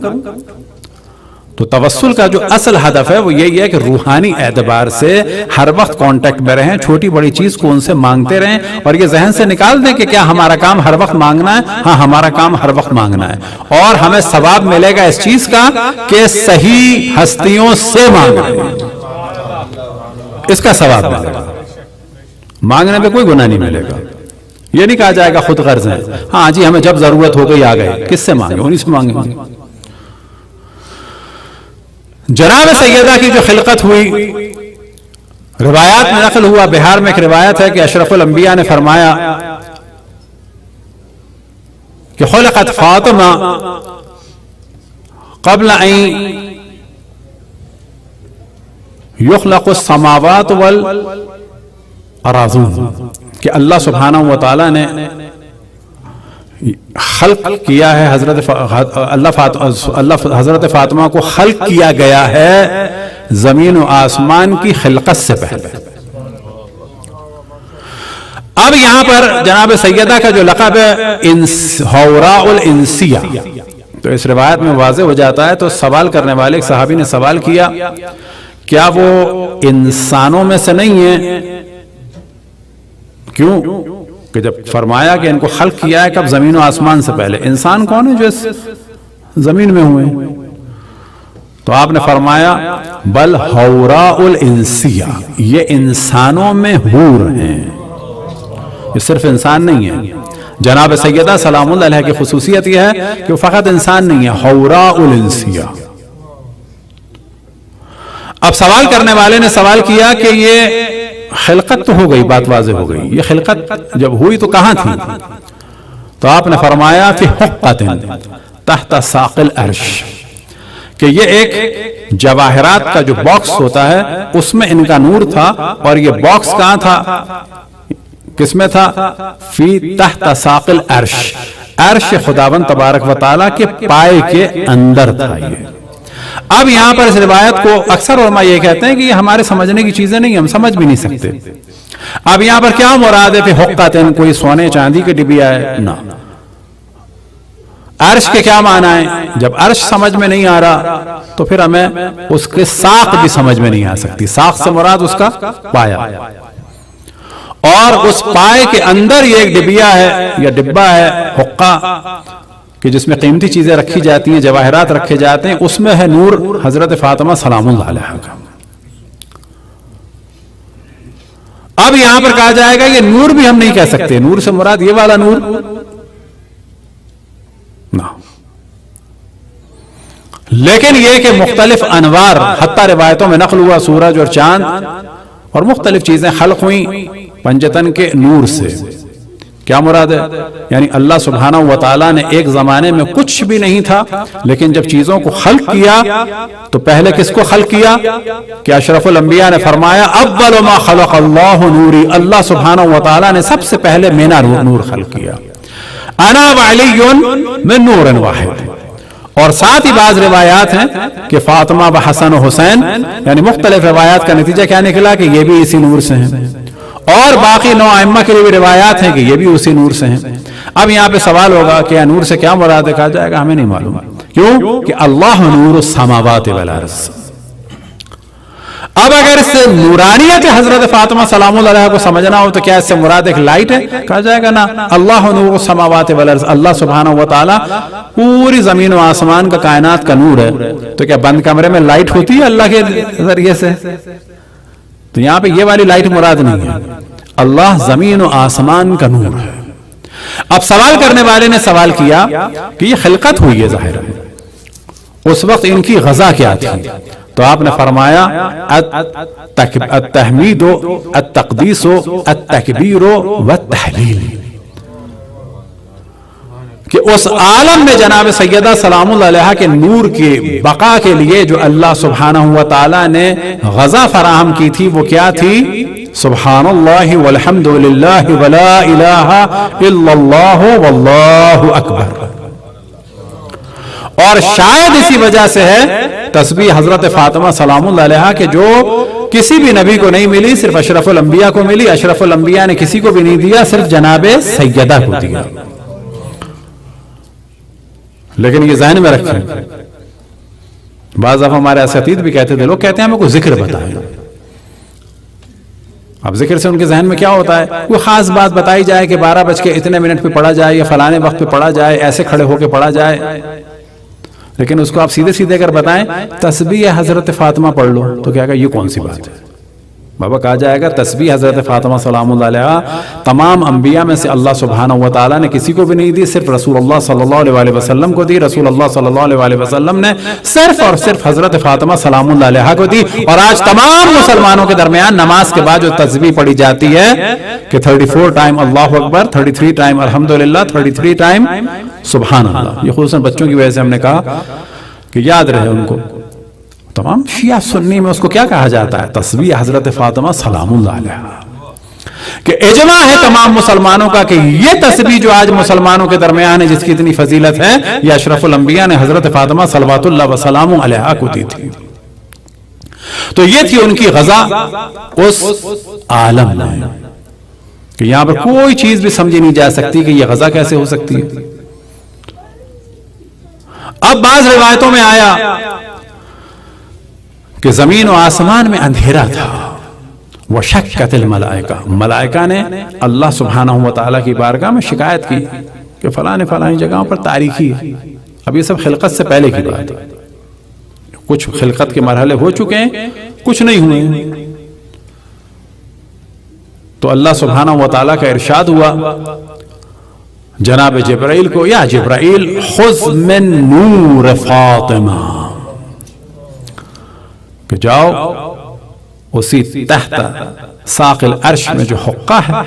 تو توسل کا جو اصل ہدف ہے وہ یہی ہے کہ روحانی اعتبار سے ہر وقت کانٹیکٹ میں رہیں، چھوٹی بڑی چیز کو ان سے مانگتے رہیں اور یہ ذہن سے نکال دیں کہ کیا ہمارا کام ہر وقت مانگنا ہے؟ ہاں ہمارا کام ہر وقت مانگنا ہے، اور ہمیں ثواب ملے گا اس چیز کا کہ صحیح ہستیوں سے مانگ رہے ہیں، اس کا ثواب ملے گا. مانگنے پہ کوئی گناہ نہیں ملے گا. یہ نہیں کہا جائے گا خود غرض ہے، ہاں جی ہمیں جب ضرورت ہو گئی آ گئے. کس سے مانگے؟ انہی سے مانگیں گے. جناب سیدہ کی جو خلقت ہوئی، روایات میں نقل ہوا، بہار میں ایک روایت ہے کہ اشرف الانبیاء نے فرمایا کہ خلقت فاطمہ قبل ان یخلق السماوات والارضون، کہ اللہ سبحانہ و تعالی نے خلق کیا ہے حضرت فاطمہ کو خلق کیا گیا ہے زمین و آسمان کی خلقت سے پہلے. اب یہاں پر جناب سیدہ کا جو لقب ہے حوراء الانسیہ، تو اس روایت میں واضح ہو جاتا ہے. تو سوال کرنے والے ایک صحابی نے سوال کیا کیا وہ انسانوں میں سے نہیں ہیں؟ کیوں کہ جب فرمایا کہ ان کو خلق کیا ہے کب؟ زمین و آسمان سے پہلے. انسان کون ہے جو اس زمین میں ہوئے؟ تو آپ نے فرمایا بل حوراء الانسیہ، یہ انسانوں میں حور ہیں، یہ صرف انسان نہیں ہے. جناب سیدہ سلام اللہ علیہ کی خصوصیت یہ ہے کہ وہ فقط انسان نہیں ہے، حوراء الانسیہ. اب سوال کرنے والے نے سوال کیا کہ یہ خلقت تو ہو گئی، بات واضح ہو گئی، یہ خلقت جب ہوئی تو کہاں تھی؟ تو آپ نے فرمایا فی حقۃ تحت ساق العرش، کہ یہ ایک جواہرات کا جو باکس ہوتا ہے اس میں ان کا نور تھا. اور یہ باکس کہاں تھا؟ کس میں تھا؟ فی تحت ساق العرش، عرش خداوند تبارک و تعالیٰ کے پائے کے اندر تھا یہ. اب یہاں پر اس روایت کو اکثر علماء یہ کہتے ہیں کہ یہ ہمارے سمجھنے کی چیزیں نہیں، ہم سمجھ بھی نہیں سکتے. اب یہاں پر کیا مراد ہے؟ کہ حقتن کوئی سونے چاندی کے ڈبیا ہے؟ نہ. عرش کے کیا معنی ہے؟ جب عرش سمجھ میں نہیں آ رہا تو پھر ہمیں اس کے ساق بھی سمجھ میں نہیں آ سکتی. ساق سے مراد اس کا پایا، اور اس پائے کے اندر یہ ایک ڈبیا ہے یا ڈبہ ہے حقہ، کہ جس میں قیمتی چیزیں رکھی جاتی ہیں، جواہرات رکھے جاتے ہیں، اس میں ہے نور حضرت فاطمہ سلام اللہ علیہا کا. اب یہاں پر کہا جائے گا یہ نور بھی ہم نہیں کہہ سکتے. نور سے مراد یہ والا نور لیکن یہ کہ مختلف انوار حتیٰ روایتوں میں نقل ہوا سورج اور چاند اور مختلف چیزیں خلق ہوئیں پنجتن کے نور سے. کیا مراد ہے؟ یعنی اللہ سبحانہ و تعالیٰ نے ایک زمانے میں کچھ بھی نہیں تھا، لیکن جب چیزوں کو خلق کیا تو پہلے کس کو خلق کیا؟ کہ اشرف الانبیاء نے فرمایا اول ما خلق اللہ نوری، اللہ سبحانہ و تعالیٰ نے سب سے پہلے میرا نور خلق کیا. انا وعلی من نور واحد. اور ساتھ ہی بعض روایات ہیں کہ فاطمہ و حسن و حسین، یعنی مختلف روایات کا نتیجہ کیا نکلا کہ یہ بھی اسی نور سے ہیں، اور باقی 9 ائمہ کے لیے بھی روایات ہیں کہ یہ بھی اسی نور سے ہیں. اب یہاں پہ سوال ہوگا کہ نور سے کیا مراد ہے؟ کہا جائے گا ہمیں نہیں معلوم. کیوں کہ اللہ نور السماوات والارض. اب اگر اس سے نورانیت حضرت فاطمہ سلام اللہ علیہ کو سمجھنا ہو تو کیا اس سے مراد ایک لائٹ ہے؟ کہا جائے گا نا، اللہ نور السماوات والارض، اللہ سبحانہ و تعالیٰ پوری زمین و آسمان کا کائنات کا نور ہے. تو کیا بند کمرے میں لائٹ ہوتی ہے اللہ کے ذریعے سے؟ تو یہاں پہ یہ والی لائٹ مراد نہیں ہے، اللہ زمین و آسمان کا نور ہے. اب سوال کرنے والے نے سوال کیا کہ یہ خلقت ہوئی ہے ظاہر ہے، اس وقت ان کی غذا کیا تھی؟ تو آپ نے فرمایا التحمید التقدیس التکبیر والتحلیل، کہ اس عالم میں جناب سیدہ سلام اللہ علیہ کے نور کی بقا کے لیے جو اللہ سبحانہ و تعالی نے غذا فراہم کی تھی وہ کیا تھی؟ سبحان اللہ والحمد للہ ولا الہ الا اللہ واللہ اکبر. اور شاید اسی وجہ سے ہے تسبیح حضرت فاطمہ سلام اللہ علیہ کہ جو کسی بھی نبی کو نہیں ملی، صرف اشرف الانبیاء کو ملی. اشرف الانبیاء نے کسی کو بھی نہیں دیا، صرف جناب سیدہ کو دیا. لیکن یہ ذہن میں رکھیں، بعض دفعہ ہمارے اساتذہ بھی کہتے تھے، لوگ کہتے ہیں ہمیں کوئی ذکر بتائیں. اب ذکر سے ان کے ذہن میں کیا ہوتا ہے؟ کوئی خاص بات بتائی جائے کہ 12:02 پہ پڑھا جائے یا فلانے وقت پہ پڑھا جائے، ایسے کھڑے ہو کے پڑھا جائے. لیکن اس کو آپ سیدھے سیدھے اگر بتائیں تسبیح حضرت فاطمہ پڑھ لو تو کیا کہا یہ کون سی بات ہے؟ بابا کہا جائے گا تسبیح حضرت فاطمہ سلام اللہ علیہ تمام انبیاء میں سے اللہ سبحانہ و تعالیٰ نے کسی کو بھی نہیں دی، صرف رسول اللہ صلی اللہ علیہ وسلم کو دی. رسول اللہ صلی اللہ علیہ وسلم نے صرف اور صرف حضرت فاطمہ سلام اللہ علیہ کو دی. اور آج تمام مسلمانوں کے درمیان نماز کے بعد جو تسبیح پڑھی جاتی ہے کہ 34 ٹائم اللہ اکبر، 33 ٹائم الحمدللہ، 33 ٹائم سبحان اللہ. یہ خصوصاً بچوں کی وجہ سے ہم نے کہا کہ یاد رہے ان کو. تمام شیعہ سنی میں اس کو کیا کہا جاتا ہے؟ تسبیح حضرت فاطمہ سلام اللہ علیہ. کہ اجماع ہے تمام مسلمانوں کا کہ یہ تسبیح جو آج مسلمانوں کے درمیان ہے جس کی اتنی فضیلت ہے، یہ اشرف الانبیاء نے حضرت فاطمہ صلوات اللہ وسلام علیہا کو دی تھی. تو یہ تھی ان کی غذا اس عالم میں کہ یہاں پر کوئی چیز بھی سمجھی نہیں جا سکتی کہ یہ غذا کیسے ہو سکتی ہے. اب بعض روایتوں میں آیا کہ زمین و آسمان میں اندھیرا تھا. وشکت الملائکہ، ملائکہ نے اللہ سبحانہ و تعالیٰ کی بارگاہ میں شکایت کی کہ فلاں جگہوں پر تاریکی ہے. اب یہ سب خلقت سے پہلے کی بات ہے، کچھ خلقت کے مرحلے ہو چکے ہیں، کچھ نہیں ہوئے. تو اللہ سبحانہ و تعالیٰ کا ارشاد ہوا جناب جبرائیل کو، یا جبرائیل خذ من نور فاطمہ، کہ جاؤ اسی تحت ساق العرش میں جو حقہ ہے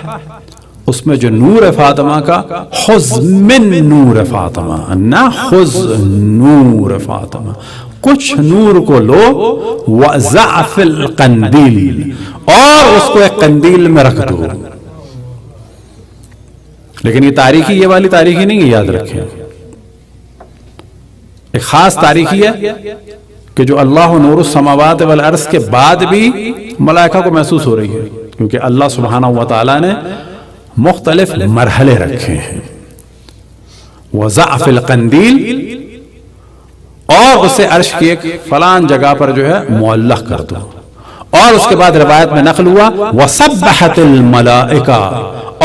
اس میں جو نور فاطمہ کا، خذ من نور فاطمہ، نہ خذ نور فاطمہ، کچھ نور کو لو، وَضَعْ فِي الْقَنْدِيلِ، اور اس کو ایک قندیل میں رکھ دو. لیکن یہ تاریخی، یہ والی تاریخی نہیں ہے، یاد رکھیں. ایک خاص تاریخی ہے کہ جو اللہ نور السماوات والارض کے بعد بھی ملائکہ کو محسوس ہو رہی ہے، کیونکہ اللہ سبحانہ و تعالیٰ نے مختلف مرحلے رکھے ہیں. وَضَعْ فِي الْقَنْدِيلِ، اور اسے عرش کی ایک فلان جگہ پر جو ہے معلق کر دو. اور اس کے بعد روایت میں نقل ہوا وَسَبَّحَتِ الْمَلَائِكَةُ،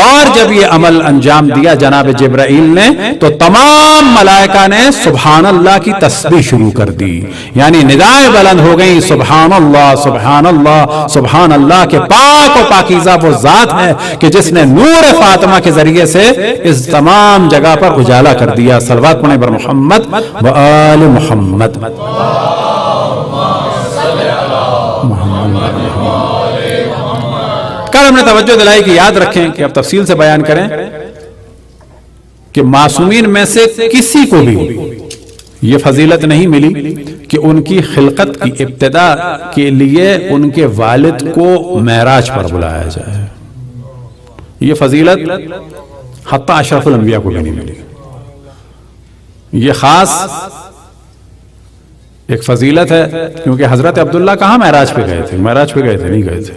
اور جب یہ عمل انجام دیا جناب جبرائیل نے تو تمام ملائکہ نے سبحان اللہ کی تسبیح شروع کر دی، یعنی ندائیں بلند ہو گئیں، سبحان اللہ سبحان اللہ سبحان اللہ، کہ پاک و پاکیزہ وہ ذات ہے کہ جس نے نور فاطمہ کے ذریعے سے اس تمام جگہ پر اجالا کر دیا۔ صلوات پڑھیں بر محمد و آل محمد۔ کل ہم نے توجہ دلائی کہ یاد رکھیں کہ اب تفصیل سے بیان کریں کہ معصومین میں سے کسی کو بھی یہ فضیلت نہیں ملی کہ ان کی خلقت کی ابتدا کے لیے ان کے والد کو معراج پر بلایا جائے۔ یہ فضیلت حتیٰ اشرف الانبیاء کو بھی نہیں ملی۔ یہ خاص ایک فضیلت ہے، کیونکہ حضرت عبداللہ کہاں معراج پہ گئے تھے؟ معراج پہ گئے تھے؟ نہیں گئے تھے۔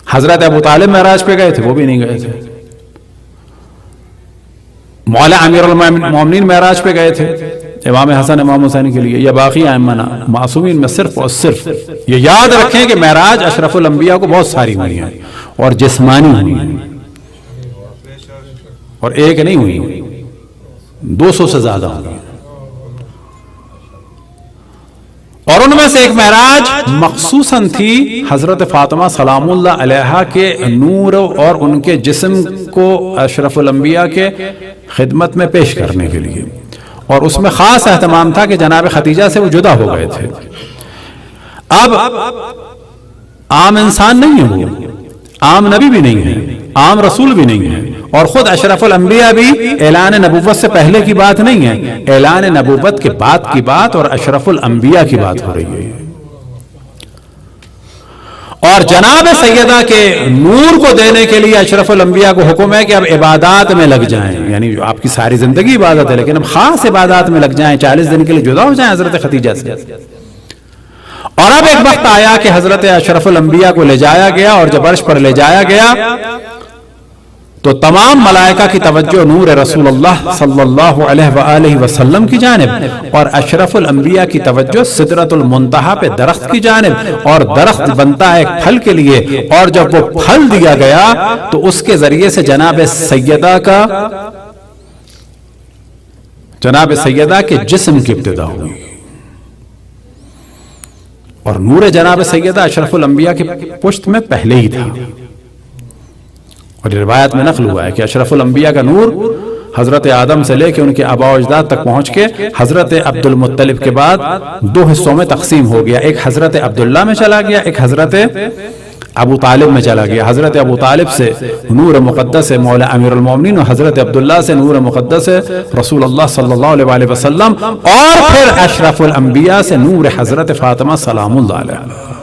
حضرت ابو طالب معراج پہ گئے تھے؟ وہ بھی نہیں گئے تھے۔ مولا امیر المومنین معراج پہ گئے تھے امام حسن امام حسین کے لیے، یا باقی ائمہ معصومین میں صرف اور صرف یہ یاد رکھیں کہ معراج اشرف الانبیاء کو بہت ساری ہوئی ہیں اور جسمانی ہوئی ہیں، اور ایک نہیں ہوئی، 200 سے زیادہ ہوئی ہیں، اور ان میں سے ایک معراج مخصوصاً تھی حضرت فاطمہ سلام اللہ علیہا کے نور اور ان کے جسم کو اشرف الانبیاء کے خدمت میں پیش کرنے کے لیے، اور اس میں خاص اہتمام تھا کہ جناب خدیجہ سے وہ جدا ہو گئے تھے۔ اب عام انسان نہیں ہے، وہ عام نبی بھی نہیں ہے، عام رسول بھی نہیں ہے، اور خود اشرف الانبیاء بھی اعلان نبوت سے پہلے کی بات نہیں ہے، اعلان نبوت کے بعد کی بات اور اشرف الانبیاء کی بات ہو رہی ہے۔ اور جناب سیدہ کے نور کو دینے کے لیے اشرف الانبیاء کو حکم ہے کہ اب عبادات میں لگ جائیں، یعنی آپ کی ساری زندگی عبادت ہے لیکن اب خاص عبادات میں لگ جائیں، 40 دن کے لیے جدا ہو جائیں حضرت خدیجہ سے۔ اور اب ایک وقت آیا کہ حضرت اشرف الانبیاء کو لے جایا گیا، اور جب عرش پر لے جایا گیا تو تمام ملائکہ کی توجہ نور رسول اللہ صلی اللہ علیہ وآلہ وسلم کی جانب، اور اشرف الانبیاء کی توجہ سدرۃ المنتہا پہ درخت کی جانب، اور درخت بنتا ہے ایک پھل کے لیے، اور جب وہ پھل دیا گیا تو اس کے ذریعے سے جناب سیدہ کے جسم کی ابتدا ہوئی، اور نور جناب سیدہ اشرف الانبیاء کی پشت میں پہلے ہی تھا، اور روایت میں نقل ہوا ہے کہ اشرف الانبیاء کا نور حضرت آدم سے لے کے ان کے آباء و اجداد تک پہنچ کے حضرت عبد المطلب کے بعد 2 حصوں میں تقسیم ہو گیا، ایک حضرت عبداللہ میں چلا گیا، ایک حضرت ابو طالب میں چلا گیا۔ حضرت ابو طالب سے نور مقدس مولا امیر المومنین، اور حضرت عبداللہ سے نور مقدس رسول اللہ صلی اللہ علیہ وسلم، اور پھر اشرف الانبیاء سے نور حضرت فاطمہ سلام اللہ علیہ۔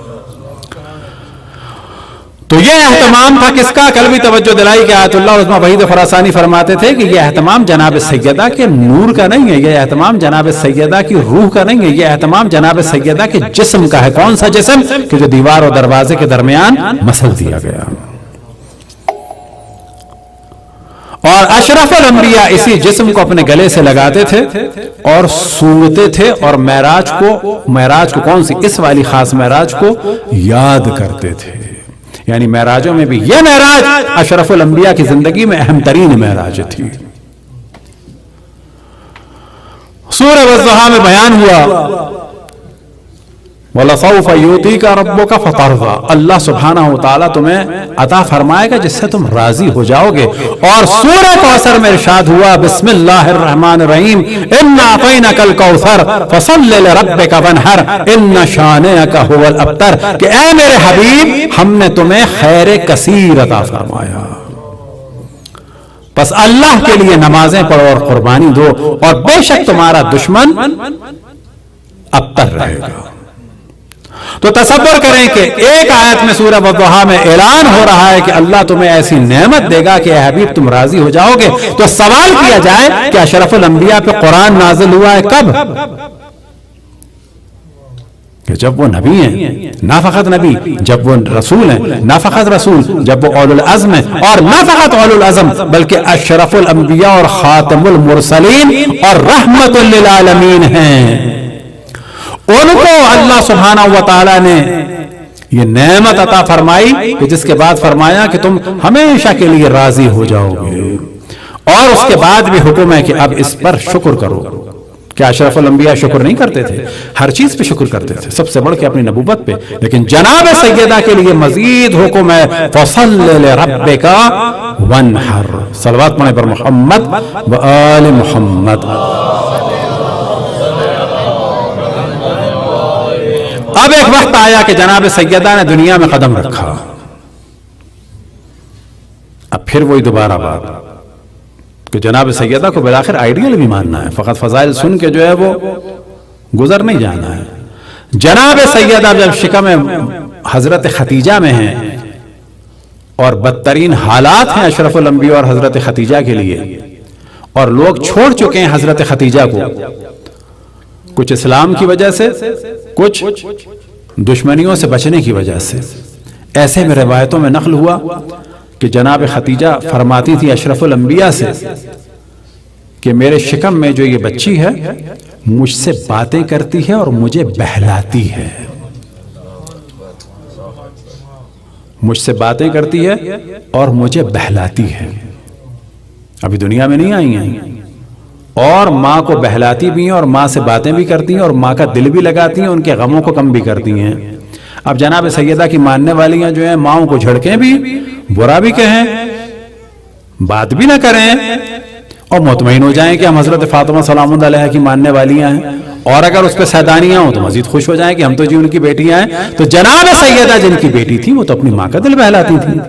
تو یہ اہتمام تھا کس کا؟ کل بھی توجہ دلائی کہ آیت اللہ عظمہ وحید خراسانی فرماتے تھے کہ یہ اہتمام جناب سیدہ کے نور کا نہیں ہے، یہ اہتمام جناب سیدہ کی روح کا نہیں ہے، یہ اہتمام جناب سیدہ کے جسم کا ہے۔ کون سا جسم؟ کہ جو دیوار اور دروازے کے درمیان مسل دیا گیا۔ اور اشرف الانبیاء اسی جسم کو اپنے گلے سے لگاتے تھے اور سونگتے تھے، اور معراج کو کون سی؟ اس والی خاص معراج کو یاد کرتے تھے۔ یعنی معراجوں میں بھی یہ معراج اشرف الانبیاء کی زندگی میں اہم ترین معراج تھی۔ سورہ والضحیٰ میں بیان ہوا وَلَسَوْفَ يُؤْتِيكَ رَبُّكَ فَتَرْضَىٰ، اللہ سبحانہ وتعالیٰ تمہیں عطا فرمائے گا جس سے تم راضی ہو جاؤ گے۔ اور سورہ کوثر میں ارشاد ہوا بسم اللہ الرحمن الرحیم اِنَّا أَعْطَيْنَاكَ الْكَوْثَرَ فَصَلِّ لِرَبِّكَ وَانْحَرْ إِنَّ شَانِئَكَ هُوَ الْأَبْتَرُ، کہ اے میرے حبیب ہم نے تمہیں خیر کثیر عطا فرمایا، بس اللہ کے لیے نمازیں پڑھو اور قربانی دو، اور بے شک تمہارا دشمن ابتر رہے گا۔ تو تصور کریں کہ ایک آیت میں سورہ والضحیٰ میں اعلان ہو رہا ہے کہ اللہ تمہیں ایسی نعمت دے گا کہ اے حبیب تم راضی ہو جاؤ گے، تو سوال کیا جائے کہ اشرف الانبیاء پہ قرآن نازل ہوا ہے کب؟ کہ جب وہ نبی ہیں، نہ فقط نبی، جب وہ رسول ہیں، نہ فقط رسول، جب وہ اولو العزم ہیں، اور نہ فقط اولو العزم بلکہ اشرف الانبیاء اور خاتم المرسلین اور رحمت للعالمین ہیں۔ ان کو اللہ سبحانہ و تعالی نے یہ نعمت عطا فرمائی کہ جس کے بعد فرمایا کہ تم ہمیشہ کے لیے راضی ہو جاؤ گے، اور اس کے بعد بھی حکم ہے کہ اب اس پر شکر کرو۔ کیا اشرف الانبیاء شکر نہیں کرتے تھے؟ ہر چیز پہ شکر کرتے تھے، سب سے بڑھ کے اپنی نبوت پہ، لیکن جناب سیدہ کے لیے مزید حکم ہے فصل لربک وانحر، صلوات پڑھیں پر محمد و آل محمد۔ اب ایک وقت آیا کہ جناب سیدہ نے دنیا میں قدم رکھا، اب پھر وہی دوبارہ بات کہ جناب سیدہ کو بالآخر آئیڈیل بھی ماننا ہے، فقط فضائل سن کے جو ہے وہ گزر نہیں جانا ہے۔ جناب سیدہ جب شکم حضرت ختیجہ میں ہیں اور بدترین حالات ہیں اشرف الانبیاء اور حضرت ختیجہ کے لیے، اور لوگ چھوڑ چکے ہیں حضرت ختیجہ کو، کچھ اسلام کی وجہ سے، کچھ دشمنیوں سے بچنے کی وجہ سے، ایسے میں روایتوں میں نقل ہوا کہ جناب ختیجہ فرماتی تھی اشرف الانبیاء سے کہ میرے شکم میں جو یہ بچی ہے مجھ سے باتیں کرتی ہے اور مجھے بہلاتی ہے، مجھ سے باتیں کرتی ہے اور مجھے بہلاتی ہے۔ ابھی دنیا میں نہیں آئی ہیں، اور ماں کو بہلاتی بھی ہیں اور ماں سے باتیں بھی کرتی ہیں اور ماں کا دل بھی لگاتی ہیں، ان کے غموں کو کم بھی کرتی ہیں۔ اب جناب سیدہ کی ماننے والیاں جو ہیں ماؤں کو جھڑکیں بھی، برا بھی کہیں، بات بھی نہ کریں، اور مطمئن ہو جائیں کہ ہم حضرت فاطمہ سلام اللہ علیہ کی ماننے والیاں ہیں، اور اگر اس پہ سیدانیاں ہوں تو مزید خوش ہو جائیں کہ ہم تو جی ان کی بیٹیاں ہیں۔ تو جناب سیدہ جن کی بیٹی تھی وہ تو اپنی ماں کا دل بہلاتی تھی۔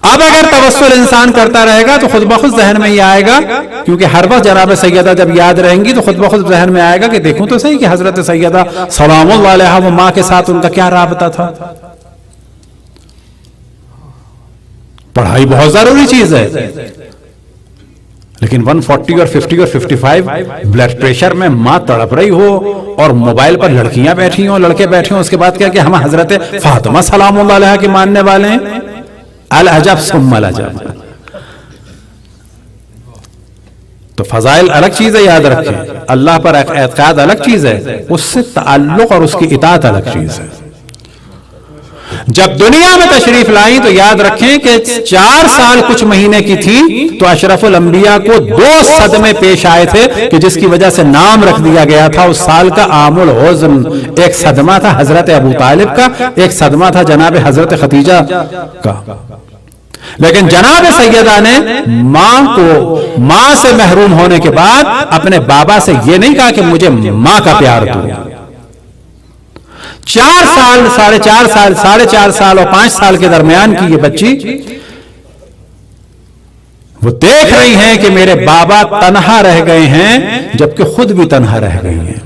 اب اگر توسل انسان کرتا رہے گا تو خود بخود ذہن میں یہ آئے گا، کیونکہ ہر وقت جناب سیدہ جب یاد رہیں گی تو خود بخود ذہن میں آئے گا کہ دیکھوں تو صحیح کہ حضرت سیدہ سلام اللہ علیہ وہ ماں کے ساتھ ان کا کیا رابطہ تھا۔ پڑھائی بہت ضروری چیز ہے، لیکن 140 اور 50 اور 55 بلڈ پریشر میں ماں تڑپ رہی ہو اور موبائل پر لڑکیاں بیٹھی ہوں، لڑکے بیٹھے ہوں، اس کے بعد کیا کہ ہم حضرت فاطمہ سلام اللہ علیہ کے ماننے والے ہیں، العجب ثم العجب۔ تو فضائل الگ چیز ہے، یاد رکھیں، اللہ پر اعتقاد الگ چیز ہے، اس سے تعلق اور اس کی اطاعت الگ چیز ہے۔ جب دنیا میں تشریف لائیں تو یاد رکھیں کہ 4 سال کچھ مہینے کی تھی تو اشرف الانبیاء کو 2 صدمے پیش آئے تھے کہ جس کی وجہ سے نام رکھ دیا گیا تھا اس سال کا عام الحزن۔ ایک صدمہ تھا حضرت ابو طالب کا، ایک صدمہ تھا جناب حضرت ختیجہ کا۔ لیکن جناب سیدہ نے ماں سے محروم ہونے کے بعد اپنے بابا سے یہ نہیں کہا کہ مجھے ماں کا پیار دو۔ 4 سال، 4.5 سال، 4.5 سال اور 5 سال کے درمیان کی یہ بچی وہ دیکھ رہی ہیں کہ میرے بابا تنہا رہ گئے ہیں جبکہ خود بھی تنہا رہ گئی ہیں۔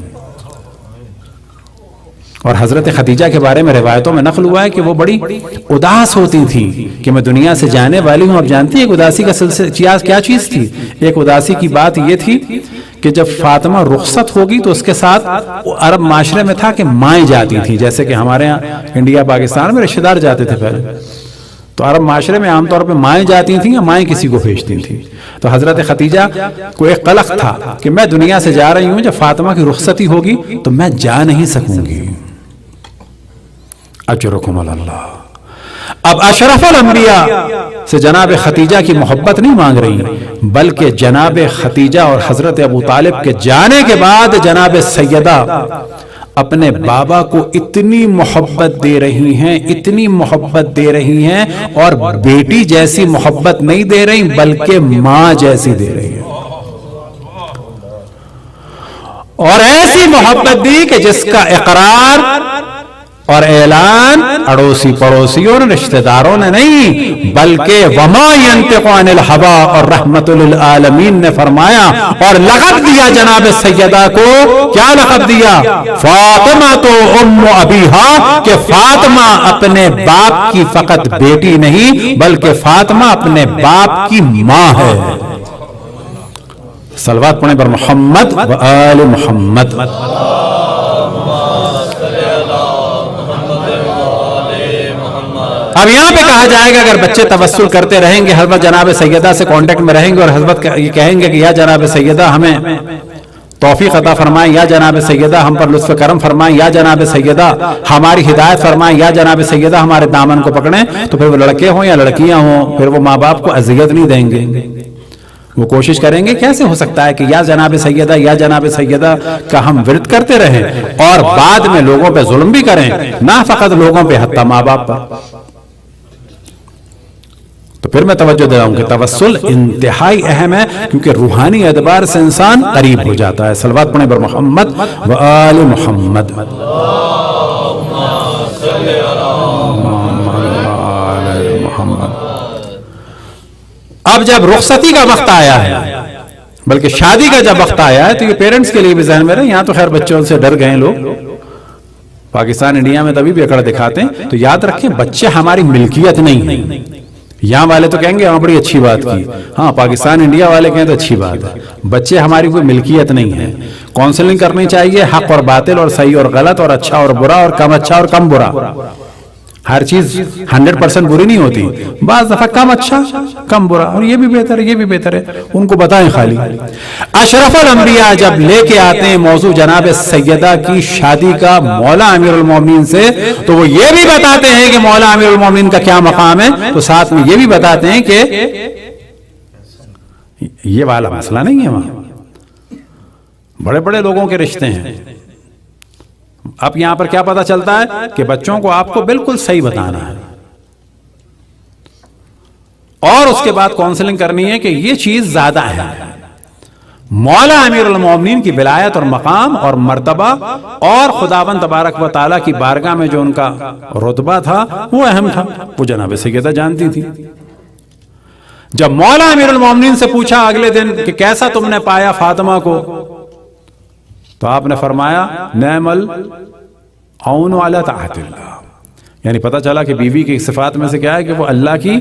اور حضرت ختیجہ کے بارے میں روایتوں میں نقل ہوا ہے کہ وہ بڑی اداس ہوتی تھی کہ میں دنیا سے جانے والی ہوں۔ اب جانتی ہیں ایک اداسی کا سلسلہ کیا چیز تھی؟ ایک اداسی کی بات یہ تھی کہ جب فاطمہ رخصت ہوگی تو اس کے ساتھ عرب معاشرے میں تھا کہ مائیں جاتی تھی، جیسے کہ ہمارے ہاں انڈیا پاکستان میں رشتہ دار جاتے تھے پہلے، تو عرب معاشرے میں عام طور پہ مائیں جاتی تھیں یا مائیں کسی کو بھیجتی تھیں۔ تو حضرت ختیجہ کو ایک قلق تھا کہ میں دنیا سے جا رہی ہوں، جب فاطمہ کی رخصتی ہوگی تو میں جا نہیں سکوں گی۔ اجرکم اللہ۔ اب اشرف الانبیاء سے جناب ختیجہ کی محبت نہیں مانگ رہی، بلکہ جناب ختیجہ اور حضرت ابو طالب کے جانے کے بعد جناب سیدہ اپنے بابا کو اتنی محبت دے رہی ہیں، اتنی محبت دے رہی ہیں، اور بیٹی جیسی محبت نہیں دے رہی بلکہ ماں جیسی دے رہی ہیں، اور ایسی محبت دی کہ جس کا اقرار اور اعلان اڑوسی پڑوسیوں اور رشتہ داروں نے نہیں بلکہ وما ينطق عن الهوى اور رحمت للعالمین نے فرمایا، اور لقب دیا جناب سیدہ کو۔ کیا لقب دیا؟ فاطمہ تو ام ابیہا، کہ فاطمہ اپنے باپ کی فقط بیٹی نہیں بلکہ فاطمہ اپنے باپ کی ماں ہے۔ صلوات پڑھیں پر محمد و آل محمد۔ اب یہاں پہ کہا جائے گا اگر بچے توسل کرتے رہیں گے، حضرت جناب سیدہ سے کانٹیکٹ میں رہیں گے اور حضرت یہ کہیں گے کہ یا جناب سیدہ ہمیں توفیق عطا فرمائیں یا جناب سیدہ، ہم پر لطف کرم فرمائیں یا جناب سیدہ، ہماری ہدایت فرمائیں یا جناب سیدہ، ہمارے دامن کو پکڑیں، تو پھر وہ لڑکے ہوں یا لڑکیاں ہوں، پھر وہ ماں باپ کو اذیت نہیں دیں گے، وہ کوشش کریں گے کیسے ہو سکتا ہے کہ یا جناب سیدہ یا جناب سیدہ کا ہم ورد کرتے رہیں اور بعد میں لوگوں پہ ظلم بھی کریں، نہ فقط لوگوں پہ حتی ماں باپ پر۔ تو پھر میں توجہ دے رہا ہوں کہ توسل انتہائی اہم ہے، کیونکہ روحانی اعتبار سے انسان قریب ہو جاتا ہے۔ صلوات پڑھیں بر محمد و آل محمد۔ اب جب رخصتی کا وقت آیا ہے، بلکہ شادی کا جب وقت آیا ہے، تو یہ پیرنٹس کے لیے بھی ذہن میں رہے، یہاں تو خیر بچوں سے ڈر گئے لوگ، پاکستان انڈیا میں تبھی بھی اکڑ دکھاتے ہیں، تو یاد رکھیں بچے ہماری ملکیت نہیں ہیں۔ یہاں والے تو کہیں گے ہاں بڑی اچھی بات کی، ہاں پاکستان انڈیا والے کہیں تو اچھی بات ہے، بچے ہماری کوئی ملکیت نہیں ہے۔ کونسلنگ کرنی چاہیے، حق اور باطل اور صحیح اور غلط اور اچھا اور برا اور کم اچھا اور کم برا، ہر چیز 100% بری نہیں ہوتی، بعض دفعہ کم اچھا کم برا، اور یہ بھی بہتر ہے یہ بھی بہتر ہے، ان کو بتائیں خالی۔ اشرف الانبیاء جب لے کے آتے ہیں موضوع جناب سیدہ کی شادی کا مولا امیر المومنین سے، تو وہ یہ بھی بتاتے ہیں کہ مولا امیر المومنین کا کیا مقام ہے، تو ساتھ میں یہ بھی بتاتے ہیں کہ یہ والا مسئلہ نہیں ہے، وہاں بڑے بڑے لوگوں کے رشتے ہیں۔ اب یہاں پر کیا پتا چلتا ہے کہ بچوں کو آپ کو بالکل صحیح بتانا ہے، اور اس کے بعد کونسلنگ کرنی ہے کہ یہ چیز زیادہ ہے۔ مولا امیر المومنین کی ولایت اور مقام اور مرتبہ اور خداوند تبارک و تعالیٰ کی بارگاہ میں جو ان کا رتبہ تھا وہ اہم تھا، وہ جناب سیدہ جانتی تھی۔ جب مولا امیر المومنین سے پوچھا اگلے دن کہ کیسا تم نے پایا فاطمہ کو، تو آپ نے فرمایا نعم العون علی طاعت اللہ، یعنی پتہ چلا کہ بیوی کی صفات میں سے کیا ہے کہ وہ اللہ کی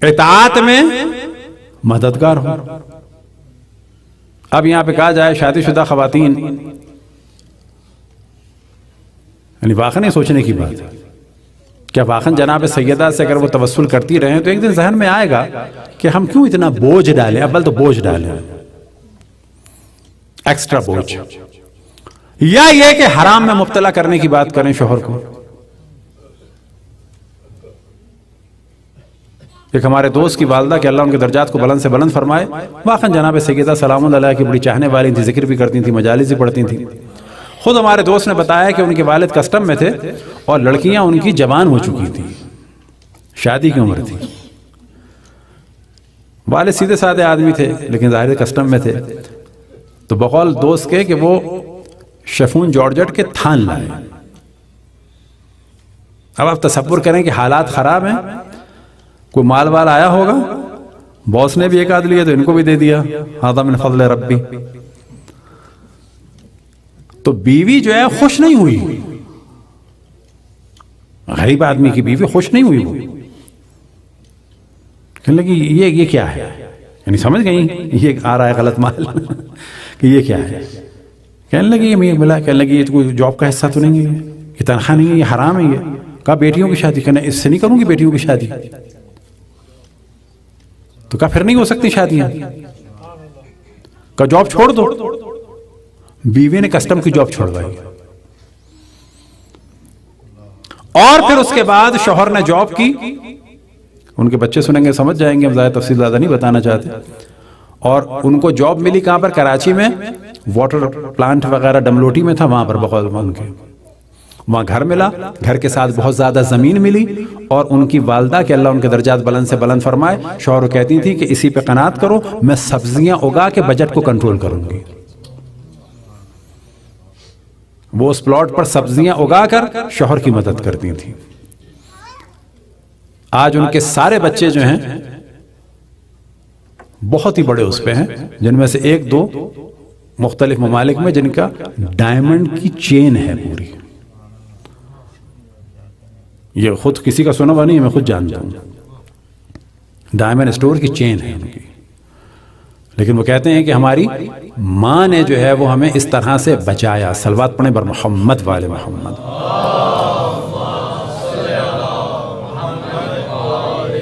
اطاعت میں مددگار ہو۔ اب یہاں پہ کہا جائے شادی شدہ خواتین، یعنی واقعی سوچنے کی بات ہے، کیا واقعی جناب سیدہ سے اگر وہ توسل کرتی رہیں تو ایک دن ذہن میں آئے گا کہ ہم کیوں اتنا بوجھ ڈالیں، اول تو بوجھ ڈالیں، ایکسٹرا بوجھ، یا یہ کہ حرام میں مبتلا کرنے کی بات کریں شوہر کو۔ ایک ہمارے دوست کی والدہ کہ اللہ ان کے درجات کو بلند سے بلند فرمائے، واقعاً جناب سیدہ سلام اللہ علیہ کی بڑی چاہنے والی تھی، ذکر بھی کرتی تھی، مجالس بھی پڑھتی تھی۔ خود ہمارے دوست نے بتایا کہ ان کے والد کسٹم میں تھے اور لڑکیاں ان کی جوان ہو چکی تھی، شادی کی عمر تھی، والد سیدھے سادے آدمی تھے لیکن ظاہر کسٹم میں تھے، تو بقول دوست کے کہ وہ شفون جارجٹ کے تھان لائے۔ اب آپ تصور کریں کہ حالات خراب ہیں، کوئی مال وال آیا ہوگا، باس نے بھی ایک آدھ لیا تو ان کو بھی دے دیا، ھذا من فضل ربی۔ تو بیوی جو ہے خوش نہیں ہوئی، غریب آدمی کی بیوی خوش نہیں ہوئی، وہ کہنے لگی یہ کیا ہے، یعنی سمجھ گئی یہ آ رہا ہے غلط مال کہ یہ کیا ہے، کہنے لگی یہ ملا، کہنے لگی یہ تو کوئی جاب کا حصہ تو نہیں ہے، یہ تنخواہ نہیں ہے، یہ حرام ہے۔ یہ کہا بیٹیوں کی شادی کرنا، اس سے نہیں کروں گی بیٹیوں کی شادی، تو کہا پھر نہیں ہو سکتی شادیاں، کہا جاب چھوڑ دو۔ بیوی نے کسٹم کی جاب چھوڑوائی، اور پھر اس کے بعد شوہر نے جاب کی، ان کے بچے سنیں گے سمجھ جائیں گے، ہم زیادہ تفصیل زیادہ نہیں بتانا چاہتے، اور ان کو جاب ملی کہاں پر، کراچی میں واٹر پلانٹ وغیرہ ڈملوٹی میں تھا، وہاں پر بقول ان کے وہاں گھر ملا، گھر کے ساتھ بہت زیادہ زمین ملی، اور ان کی والدہ کہ اللہ ان کے درجات بلند سے بلند فرمائے، شوہر کہتی تھی کہ اسی پہ قناعت کرو، میں سبزیاں اگا کے بجٹ کو کنٹرول کروں گی۔ وہ اس پلاٹ پر سبزیاں اگا کر شوہر کی مدد کرتی تھی۔ آج ان کے سارے بچے جو ہیں بہت ہی بڑے اس پہ ہیں، جن میں سے ایک دو مختلف ممالک میں جن کا ڈائمنڈ کی چین ہے پوری، یہ خود کسی کا سنا ہوا نہیں ہے، میں خود جانتا ہوں، ڈائمنڈ اسٹور کی چین ہے ان کی، لیکن وہ کہتے ہیں کہ ہماری ماں نے جو ہے وہ ہمیں اس طرح سے بچایا۔ صلوات پڑھیں بر محمد وآل محمد۔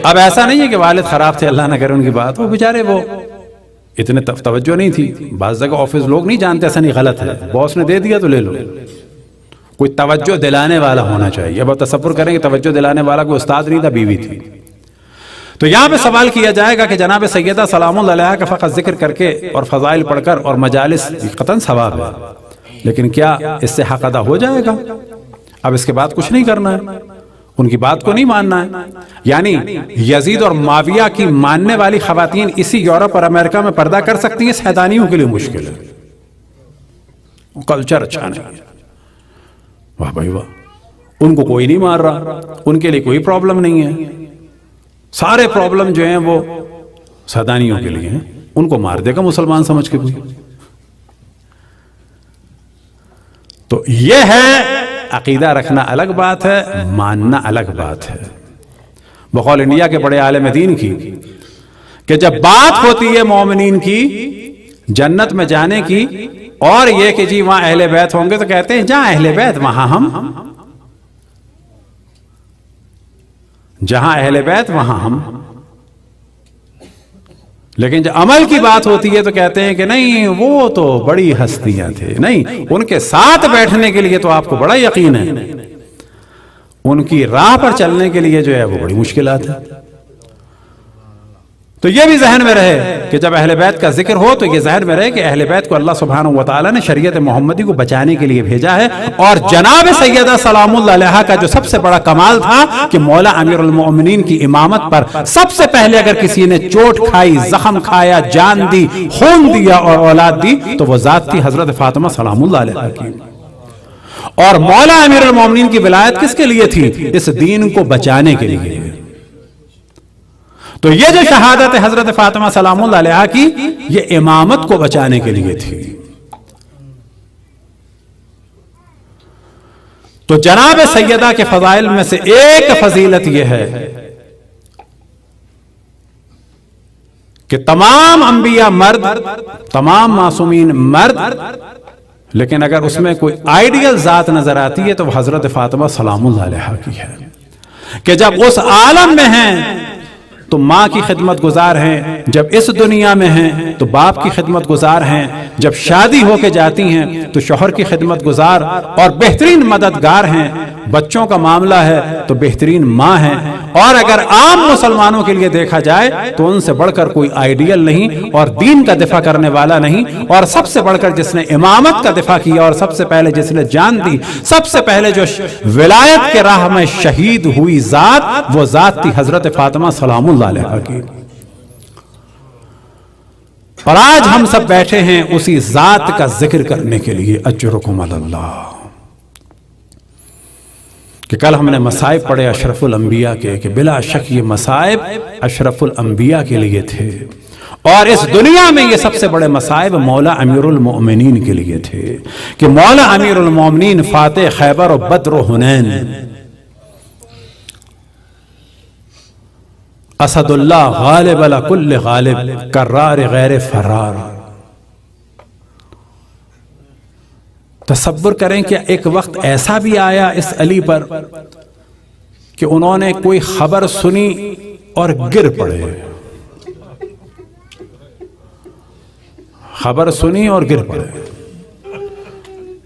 اب ایسا نہیں ہے کہ والد خراب تھے، اللہ نہ کرے ان کی بات، وہ بیچارے وہ اتنے توجہ نہیں تھی. بعض جگہ آفس لوگ نہیں جانتے ایسا نہیں غلط ہے, باس نے دے دیا تو لے لو. کوئی توجہ دلانے والا ہونا چاہیے. اب آپ تصور کریں کہ توجہ دلانے والا کوئی استاد نہیں تھا, بیوی تھی. تو یہاں پہ سوال کیا جائے گا کہ جناب سیدہ سلام اللہ علیہا کا فقط ذکر کر کے اور فضائل پڑھ کر اور مجالس قطعاً ثواب ہے, لیکن کیا اس سے حق ادا ہو جائے گا؟ اب اس کے بعد کچھ نہیں کرنا ہے, ان کی بات کو نہیں ماننا ہے. یعنی یزید اور معاویہ کی ماننے والی خواتین اسی یورپ اور امریکہ میں پردہ کر سکتی ہیں, سیدانیوں کے لیے مشکل ہے. کلچر اچھا نہیں. واہ بھائی واہ, ان کو کوئی نہیں مار رہا, ان کے لیے کوئی پرابلم نہیں ہے. سارے پرابلم جو ہیں وہ سیدانیوں کے لیے ہیں, ان کو مار دے گا مسلمان سمجھ کے کوئی. تو یہ ہے عقیدہ رکھنا الگ بات ہے, ماننا الگ بات ہے. بقول انڈیا کے بڑے عالم دین کی کہ جب بات ہوتی ہے مومنین کی جنت میں جانے کی اور یہ کہ جی وہاں اہل بیت ہوں گے, تو کہتے ہیں جہاں اہل بیت وہاں ہم, جہاں اہل بیت وہاں ہم. لیکن جب عمل کی بات ہوتی ہے تو کہتے ہیں کہ نہیں وہ تو بڑی ہستیاں تھے, نہیں ان کے ساتھ بیٹھنے کے لیے تو آپ کو بڑا یقین ہے, ان کی راہ پر چلنے کے لیے جو ہے وہ بڑی مشکلات ہے. تو یہ بھی ذہن میں رہے کہ جب اہل بیت کا ذکر ہو تو یہ ذہن میں رہے کہ اہل بیت کو اللہ سبحانہ وتعالی نے شریعت محمدی کو بچانے کے لیے بھیجا ہے. اور جناب سیدہ سلام اللہ علیہا کا جو سب سے بڑا کمال تھا کہ مولا امیر المؤمنین کی امامت پر سب سے پہلے اگر کسی نے چوٹ کھائی, زخم کھایا, جان دی, خون دیا اور اولاد دی تو وہ ذات تھی حضرت فاطمہ سلام اللہ علیہا کی. اور مولا امیر المؤمنین کی ولایت کس کے لیے تھی؟ اس دین کو بچانے کے لیے. تو یہ جو شہادت حضرت فاطمہ سلام اللہ علیہا کی, یہ امامت کو بچانے کے لیے تھی. تو جناب سیدہ کے فضائل میں سے ایک فضیلت یہ ہے کہ تمام انبیاء مرد, تمام معصومین مرد, لیکن اگر اس میں کوئی آئیڈیل ذات نظر آتی ہے تو وہ حضرت فاطمہ سلام اللہ علیہا کی ہے. کہ جب اس عالم میں ہیں تو ماں کی خدمت گزار ہیں, جب اس دنیا میں ہیں تو باپ کی خدمت گزار ہیں, جب شادی ہو کے جاتی ہیں تو شوہر کی خدمت گزار اور بہترین مددگار ہیں, بچوں کا معاملہ ہے تو بہترین ماں ہیں. اور اگر عام مسلمانوں کے لیے دیکھا جائے تو ان سے بڑھ کر کوئی آئیڈیل نہیں اور دین کا دفاع کرنے والا نہیں. اور سب سے بڑھ کر جس نے امامت کا دفاع کیا اور سب سے پہلے جس نے جان دی, سب سے پہلے جو ولایت کے راہ میں شہید ہوئی ذات, وہ ذات تھی حضرت فاطمہ سلام اللہ علیہا کی. اور آج ہم سب بیٹھے ہیں اسی ذات کا ذکر کرنے کے لیے. اجرکم علی اللہ. کہ کل ہم نے مصائب پڑھے اشرف الانبیاء کے, کہ بلا شک یہ مصائب اشرف الانبیاء کے لیے تھے, اور اس دنیا میں یہ سب سے بڑے مصائب مولا امیر المؤمنین کے لیے تھے. کہ مولا امیر المؤمنین فاتح خیبر و بدر و حنین, اسد اللہ غالب علی کل غالب, کرار غیر فرار. تصور کریں کہ ایک وقت ایسا بھی آیا اس علی پر کہ انہوں نے کوئی خبر سنی اور گر پڑے. خبر سنی اور گر پڑے.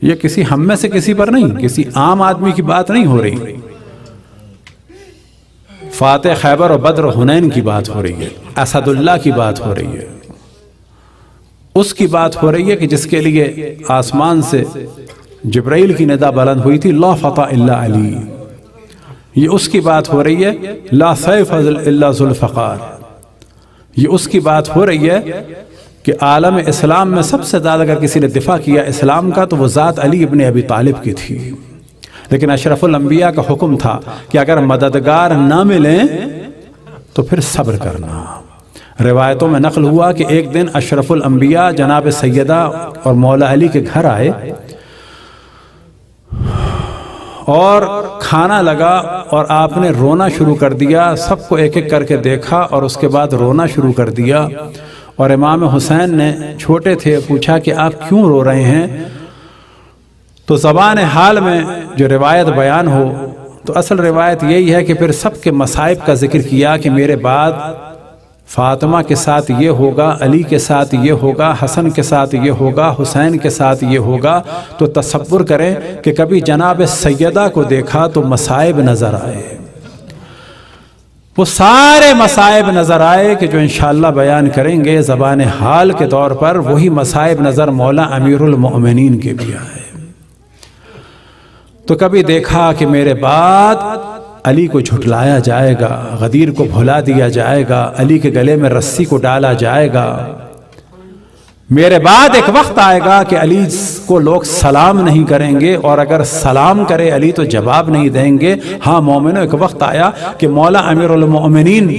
یہ کسی ہم میں سے کسی پر نہیں, کسی عام آدمی کی بات نہیں ہو رہی. فاتح خیبر و بدر و حنین کی بات ہو رہی ہے, اسد اللہ کی بات ہو رہی ہے, اس کی بات ہو رہی ہے کہ جس کے لیے آسمان سے جبرائیل کی ندا بلند ہوئی تھی, لا فتح الا علی. یہ اس کی بات ہو رہی ہے, لا سیف الا ذوالفقار. یہ اس کی بات ہو رہی ہے کہ عالم اسلام میں سب سے زیادہ اگر کسی نے دفاع کیا اسلام کا تو وہ ذات علی ابن ابی طالب کی تھی. لیکن اشرف الانبیاء کا حکم تھا کہ اگر مددگار نہ ملیں تو پھر صبر کرنا. روایتوں میں نقل ہوا کہ ایک دن اشرف الانبیاء جناب سیدہ اور مولا علی کے گھر آئے اور کھانا لگا اور آپ نے رونا شروع کر دیا. سب کو ایک ایک کر کے دیکھا اور اس کے بعد رونا شروع کر دیا. اور امام حسین نے, چھوٹے تھے, پوچھا کہ آپ کیوں رو رہے ہیں؟ تو زبان حال میں جو روایت بیان ہو تو اصل روایت یہی ہے کہ پھر سب کے مصائب کا ذکر کیا کہ میرے بعد فاطمہ کے ساتھ یہ ہوگا، علی کے ساتھ یہ ہوگا، حسن کے ساتھ یہ ہوگا، حسین کے ساتھ یہ ہوگا، تو تصور کریں کہ کبھی جناب سیدہ کو دیکھا تو مصائب نظر آئے، وہ سارے مصائب نظر آئے کہ جو انشاءاللہ بیان کریں گے زبان حال کے طور پر، وہی مصائب نظر مولا امیر المؤمنین کے بھی آئے۔ تو کبھی دیکھا کہ میرے بعد علی کو جھٹلایا جائے گا، غدیر کو بھلا دیا جائے گا، علی کے گلے میں رسی کو ڈالا جائے گا، میرے بعد ایک وقت آئے گا کہ علی کو لوگ سلام نہیں کریں گے، اور اگر سلام کرے علی تو جواب نہیں دیں گے۔ ہاں مومنوں، ایک وقت آیا کہ مولا امیر المؤمنین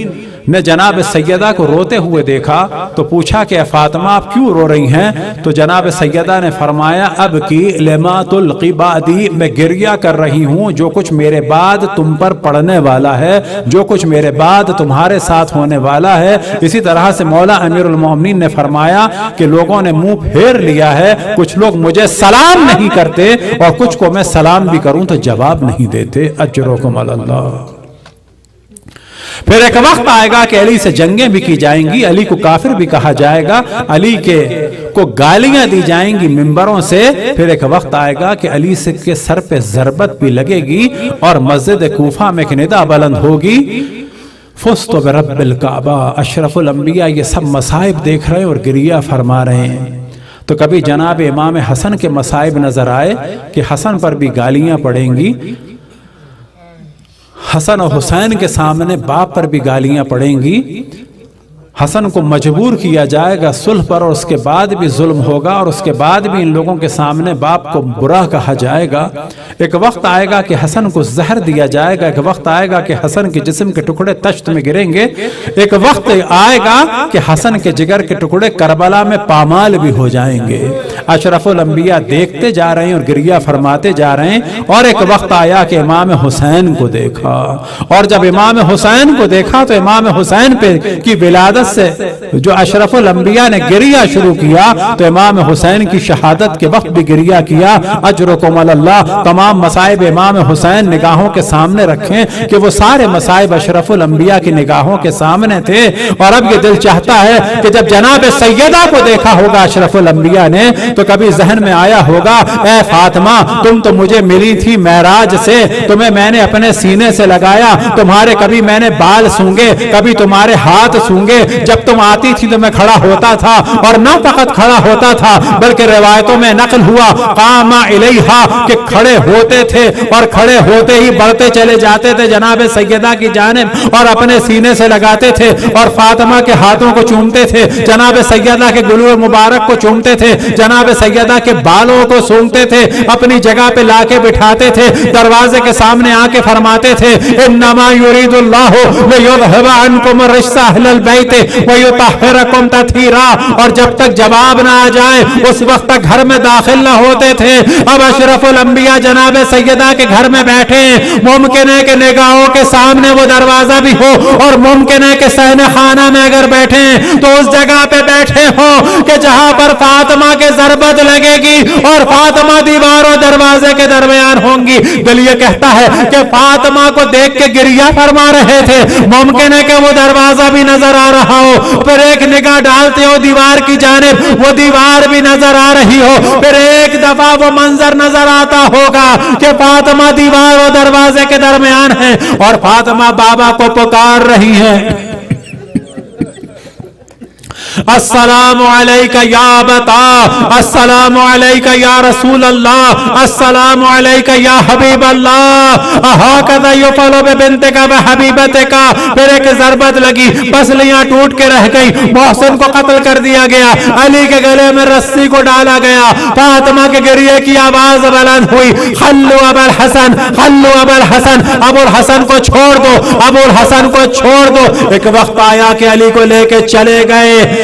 نے جناب سیدہ کو روتے ہوئے دیکھا تو پوچھا کہ فاطمہ آپ کیوں رو رہی ہیں؟ تو جناب سیدہ نے فرمایا اب کی لما تلقی بعدی، میں گریہ کر رہی ہوں جو کچھ میرے بعد تم پر پڑنے والا ہے، جو کچھ میرے بعد تمہارے ساتھ ہونے والا ہے۔ اسی طرح سے مولا امیر المؤمنین نے فرمایا کہ لوگوں نے منہ پھیر لیا ہے، کچھ لوگ مجھے سلام نہیں کرتے اور کچھ کو میں سلام بھی کروں تو جواب نہیں دیتے۔ اجرکم اللہ۔ پھر ایک وقت آئے گا کہ علی سے جنگیں بھی کی جائیں گی، علی کو کافر بھی کہا جائے گا، علی کو گالیاں دی جائیں گی ممبروں سے۔ پھر ایک وقت آئے گا کہ علی سے کے سر پہ ضربت بھی لگے گی اور مسجد کوفہ میں ایک ندا بلند ہوگی، فزت برب الکعبہ۔ اشرف الانبیاء یہ سب مصائب دیکھ رہے ہیں اور گریہ فرما رہے ہیں۔ تو کبھی جناب امام حسن کے مصائب نظر آئے کہ حسن پر بھی گالیاں پڑیں گی، حسن و حسین کے سامنے باپ پر بھی گالیاں پڑیں گی، حسن کو مجبور کیا جائے گا صلح پر اور اس کے بعد بھی ظلم ہوگا، اور اس کے بعد بھی ان لوگوں کے سامنے باپ کو برا کہا جائے گا۔ ایک وقت آئے گا کہ حسن کو زہر دیا جائے گا، ایک وقت آئے گا کہ حسن کے جسم کے ٹکڑے تشت میں گریں گے، ایک وقت آئے گا کہ حسن کے جگر کے ٹکڑے کربلا میں پامال بھی ہو جائیں گے۔ اشرف الانبیاء دیکھتے جا رہے ہیں اور گریہ فرماتے جا رہے ہیں، اور ایک وقت آیا کہ امام حسین کو دیکھا، اور جب امام حسین کو دیکھا تو امام حسین پہ کی ولادت سے جو اشرف الانبیاء نے گریہ شروع کیا تو امام حسین کی شہادت کے وقت بھی گریہ کیا۔ اجرکم اللہ۔ تمام مصائب امام حسین نگاہوں کے سامنے رکھیں کہ وہ سارے مصائب اشرف الانبیاء کی نگاہوں کے سامنے تھے، اور اب یہ دل چاہتا ہے کہ جب جناب سیدہ کو دیکھا ہوگا اشرف الانبیاء نے تو کبھی ذہن میں آیا ہوگا اے فاطمہ تم تو مجھے ملی تھی معراج سے، تمہیں میں نے اپنے سینے سے لگایا، تمہارے کبھی میں نے بال سونگے، کبھی تمہارے ہاتھ سونگے، جب تم آتی تھی تو میں کھڑا ہوتا تھا، اور نہ فقط کھڑا ہوتا تھا بلکہ روایتوں میں نقل ہوا قام الیہا کہ کھڑے ہوتے تھے، اور کھڑے ہوتے ہی بڑھتے چلے جاتے تھے جناب سیدہ کی جانب اور اپنے سینے سے لگاتے تھے، اور فاطمہ کے ہاتھوں کو چومتے تھے، جناب سیدہ کے گلو مبارک کو چومتے تھے، جناب سیدہ کے بالوں کو سونگتے تھے، اپنی جگہ پہ لا کے بٹھاتے تھے، دروازے کے سامنے آ کے فرماتے تھے انما یرید اللہ لیذھب عنکم الرجس اہل البیت وَيُطَهِّرَكُمْ تَطْهِيرًا، اور جب تک جواب نہ آ جائے اس وقت تک گھر میں داخل نہ ہوتے تھے۔ اب اشرف الانبیاء جناب سیدہ کے گھر میں بیٹھے، ممکن ہے کہ نگاہوں کے سامنے وہ دروازہ بھی ہو، اور ممکن ہے کہ صحن خانہ میں اگر بیٹھے تو اس جگہ پہ بیٹھے ہو کہ جہاں پر فاطمہ کے ضربت لگے گی اور فاطمہ دیوار و دروازے کے درمیان ہوں گی۔ دل یہ کہتا ہے کہ فاطمہ کو دیکھ کے گریہ فرما رہے تھے، ممکن ہے کہ وہ دروازہ بھی نظر آ رہا ہو، پھر ایک نگاہ ڈالتے ہو دیوار کی جانب وہ دیوار بھی نظر آ رہی ہو، پھر ایک دفعہ وہ منظر نظر آتا ہوگا کہ فاطمہ دیوار و دروازے کے درمیان ہے اور فاطمہ بابا کو پکار رہی ہیں السلام علیکہ یا ابتا، السلام علیکہ یا رسول اللہ، السلام علیکہ یا حبیب اللہ، ہاکذا یفعل ببنتک وحبیبتک۔ پھر ایک ضربت لگی، پسلیاں ٹوٹ کے رہ گئی، محسن کو قتل کر دیا گیا، علی کے گلے میں رسی کو ڈالا گیا، فاطمہ کے گریے کی آواز بلند ہوئی خلو ابا الحسن، خلو ابا الحسن، ابو الحسن کو چھوڑ دو، ابو الحسن کو چھوڑ دو۔ ایک وقت آیا کہ علی کو لے کے چلے گئے،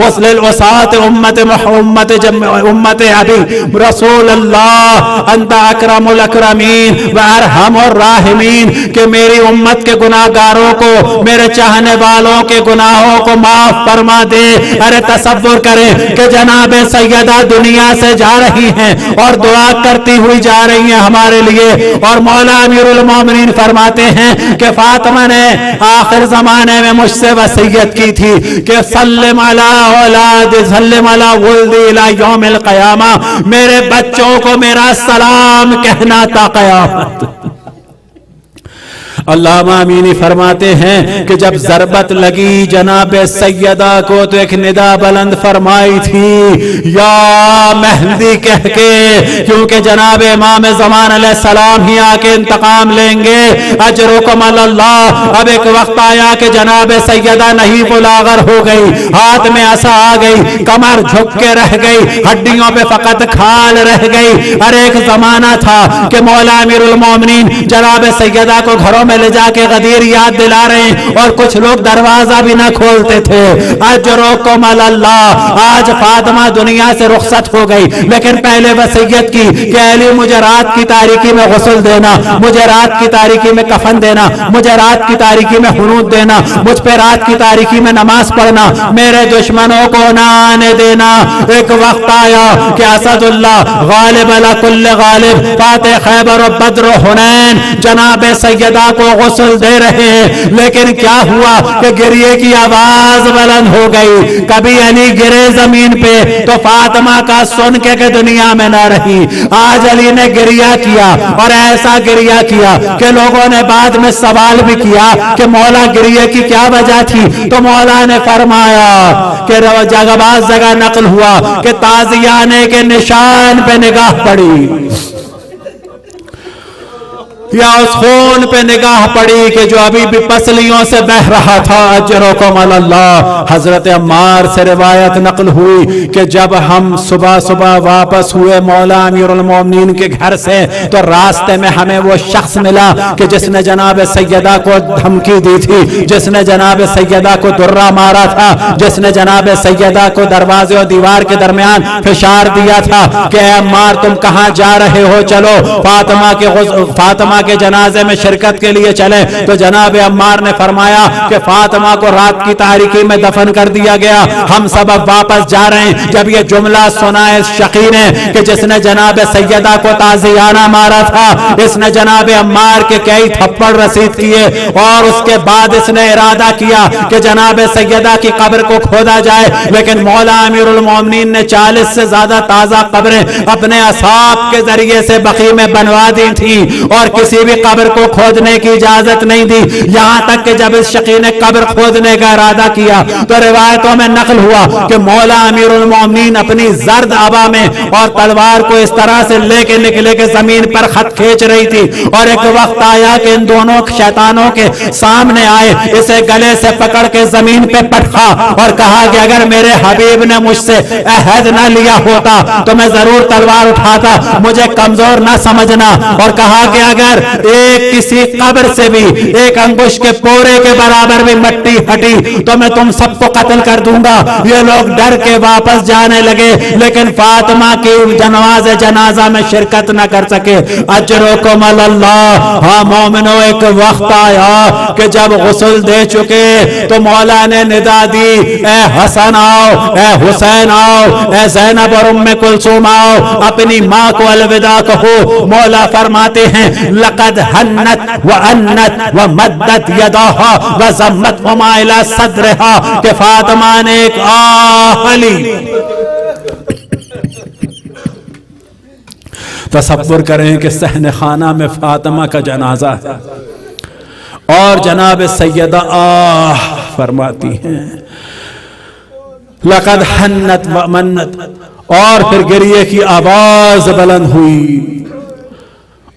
وصل الوساط امت ابی رسول اللہ انت اکرم الاکرمین وارحم الراحمین، کہ میری امت کے گناہ گاروں کو، میرے چاہنے والوں کے گناہوں کو معاف فرما دے۔ ارے تصور کریں کہ جناب سیدہ دنیا سے جا رہی ہیں اور دعا کرتی ہوئی جا رہی ہیں ہمارے لیے، اور مولا امیر المومنین فرماتے ہیں کہ فاطمہ نے آخر زمانے میں مجھ سے وصیت کی تھی کہ سلم علی اولاد سلم علی ولدی الی یوم القیامہ، میرے بچوں کو میرا سلام کہنا تا قیامت۔ علامہ امینی فرماتے ہیں کہ جب ضربت لگی جناب سیدہ کو تو ایک ندا بلند فرمائی تھی یا مہدی کہہ کے، کیونکہ جناب امام زمان علیہ السلام ہی آ کے انتقام لیں گے، اجرکم اللہ۔ اب ایک وقت آیا کہ جناب سیدہ نحیف الاغر ہو گئی، ہاتھ میں عصا آ گئی، کمر جھک کے رہ گئی، ہڈیوں پہ فقط کھال رہ گئی۔ اور ایک زمانہ تھا کہ مولا امیر المومنین جناب سیدہ کو گھروں میں لے جا کے غدیر یاد دلا رہے ہیں اور کچھ لوگ دروازہ بھی نہ کھولتے تھے۔ اجرکم اللہ۔ آج فاطمہ دنیا سے رخصت ہو گئی، لیکن پہلے وصیت کی کہ علی مجھے رات کی تاریکی میں غسل دینا، مجھے رات کی تاریکی میں کفن دینا، مجھے رات کی تاریکی میں حنوط دینا، مجھ پہ رات کی تاریکی میں نماز پڑھنا، میرے دشمنوں کو نہ آنے دینا۔ ایک وقت آیا کہ اسد اللہ غالب علی کل غالب، فاتح خیبر و بدر و حنین جناب سیدہ کو غسل دے رہے ہیں، لیکن کیا ہوا کہ گریے کی آواز بلند ہو گئی۔ کبھی علی گرے زمین پہ تو فاطمہ کا سن کے کہ دنیا میں نہ رہی۔ آج علی نے گریہ کیا اور ایسا گریہ کیا کہ لوگوں نے بعد میں سوال بھی کیا کہ مولا گریے کی کیا وجہ تھی، تو مولا نے فرمایا کہ جگہ نقل ہوا کہ تازیانے کے نشان پہ نگاہ پڑی یا اس خون پہ نگاہ پڑی کہ جو ابھی بھی پسلیوں سے بہ رہا تھا۔ اجرکم اللہ۔ حضرت عمار سے روایت نقل ہوئی کہ جب ہم صبح صبح واپس ہوئے مولا امیر المومنین کے گھر سے تو راستے میں ہمیں وہ شخص ملا کہ جس نے جناب سیدہ کو دھمکی دی تھی، جس نے جناب سیدہ کو درہ مارا تھا، جس نے جناب سیدہ کو دروازے اور دیوار کے درمیان فشار دیا تھا کہ اے عمار تم کہاں جا رہے ہو، چلو فاطمہ کے جنازے میں شرکت کے لیے چلے۔ تو جناب عمار نے فرمایا کہ فاطمہ کو رات کی تاریکی میں دفن کر دیا گیا، ہم سب اب واپس جا رہے ہیں۔ جب یہ جملہ سنا اس شقی نے کہ جس نے جناب سیدہ کو تازیانہ مارا تھا، اس نے جناب عمار کے کئی تھپڑ رسید کیے، اور اس کے بعد اس نے ارادہ کیا کہ جناب سیدہ کی قبر کو کھودا جائے، لیکن مولا امیر المومنین نے 40 سے زیادہ تازہ قبریں اپنے اصحاب کے ذریعے سے بقیع میں بنوا دی تھی، اور کسی بھی قبر کو کھودنے کی اجازت نہیں دی، یہاں تک کہ جب اس شقی نے قبر کھودنے کا ارادہ کیا تو روایتوں میں نقل ہوا کہ مولا امیر المومنین اپنی زرد عبا میں اور تلوار کو اس طرح سے لے کے نکلے کہ زمین پر خط کھینچ رہی تھی، اور ایک وقت آیا کہ ان دونوں شیطانوں کے سامنے آئے، اسے گلے سے پکڑ کے زمین پہ پٹکا اور کہا کہ اگر میرے حبیب نے مجھ سے عہد نہ لیا ہوتا تو میں ضرور تلوار اٹھاتا، مجھے کمزور نہ سمجھنا، اور کہا کہ اگر ایک کسی قبر سے بھی ایک انگوش کے پورے کے برابر بھی مٹی ہٹی تو میں تم سب کو قتل کر دوں گا۔ یہ لوگ ڈر کے واپس جانے لگے، لیکن فاطمہ کی نماز جنازہ میں شرکت نہ کر سکے۔ اجرکم اللہ۔ ہاں مومنو، ایک وقت آیا کہ جب غسل دے چکے تو مولا نے ندا دی، اے حسن آؤ، اے حسین آؤ، اے زینب اور ام کلثوم آؤ، اپنی ماں کو الوداع کہو۔ مولا فرماتے ہیں لقد حنت وانت ومدت یداها وضمتهما الى صدرها، کہ فاطمہ نے ایک آہ لی۔ تصور کریں کہ صحن خانہ میں فاطمہ کا جنازہ ہے اور جناب سیدہ آہ فرماتی ہیں، لقد حنت ومنت، اور پھر گریے کی آواز بلند ہوئی،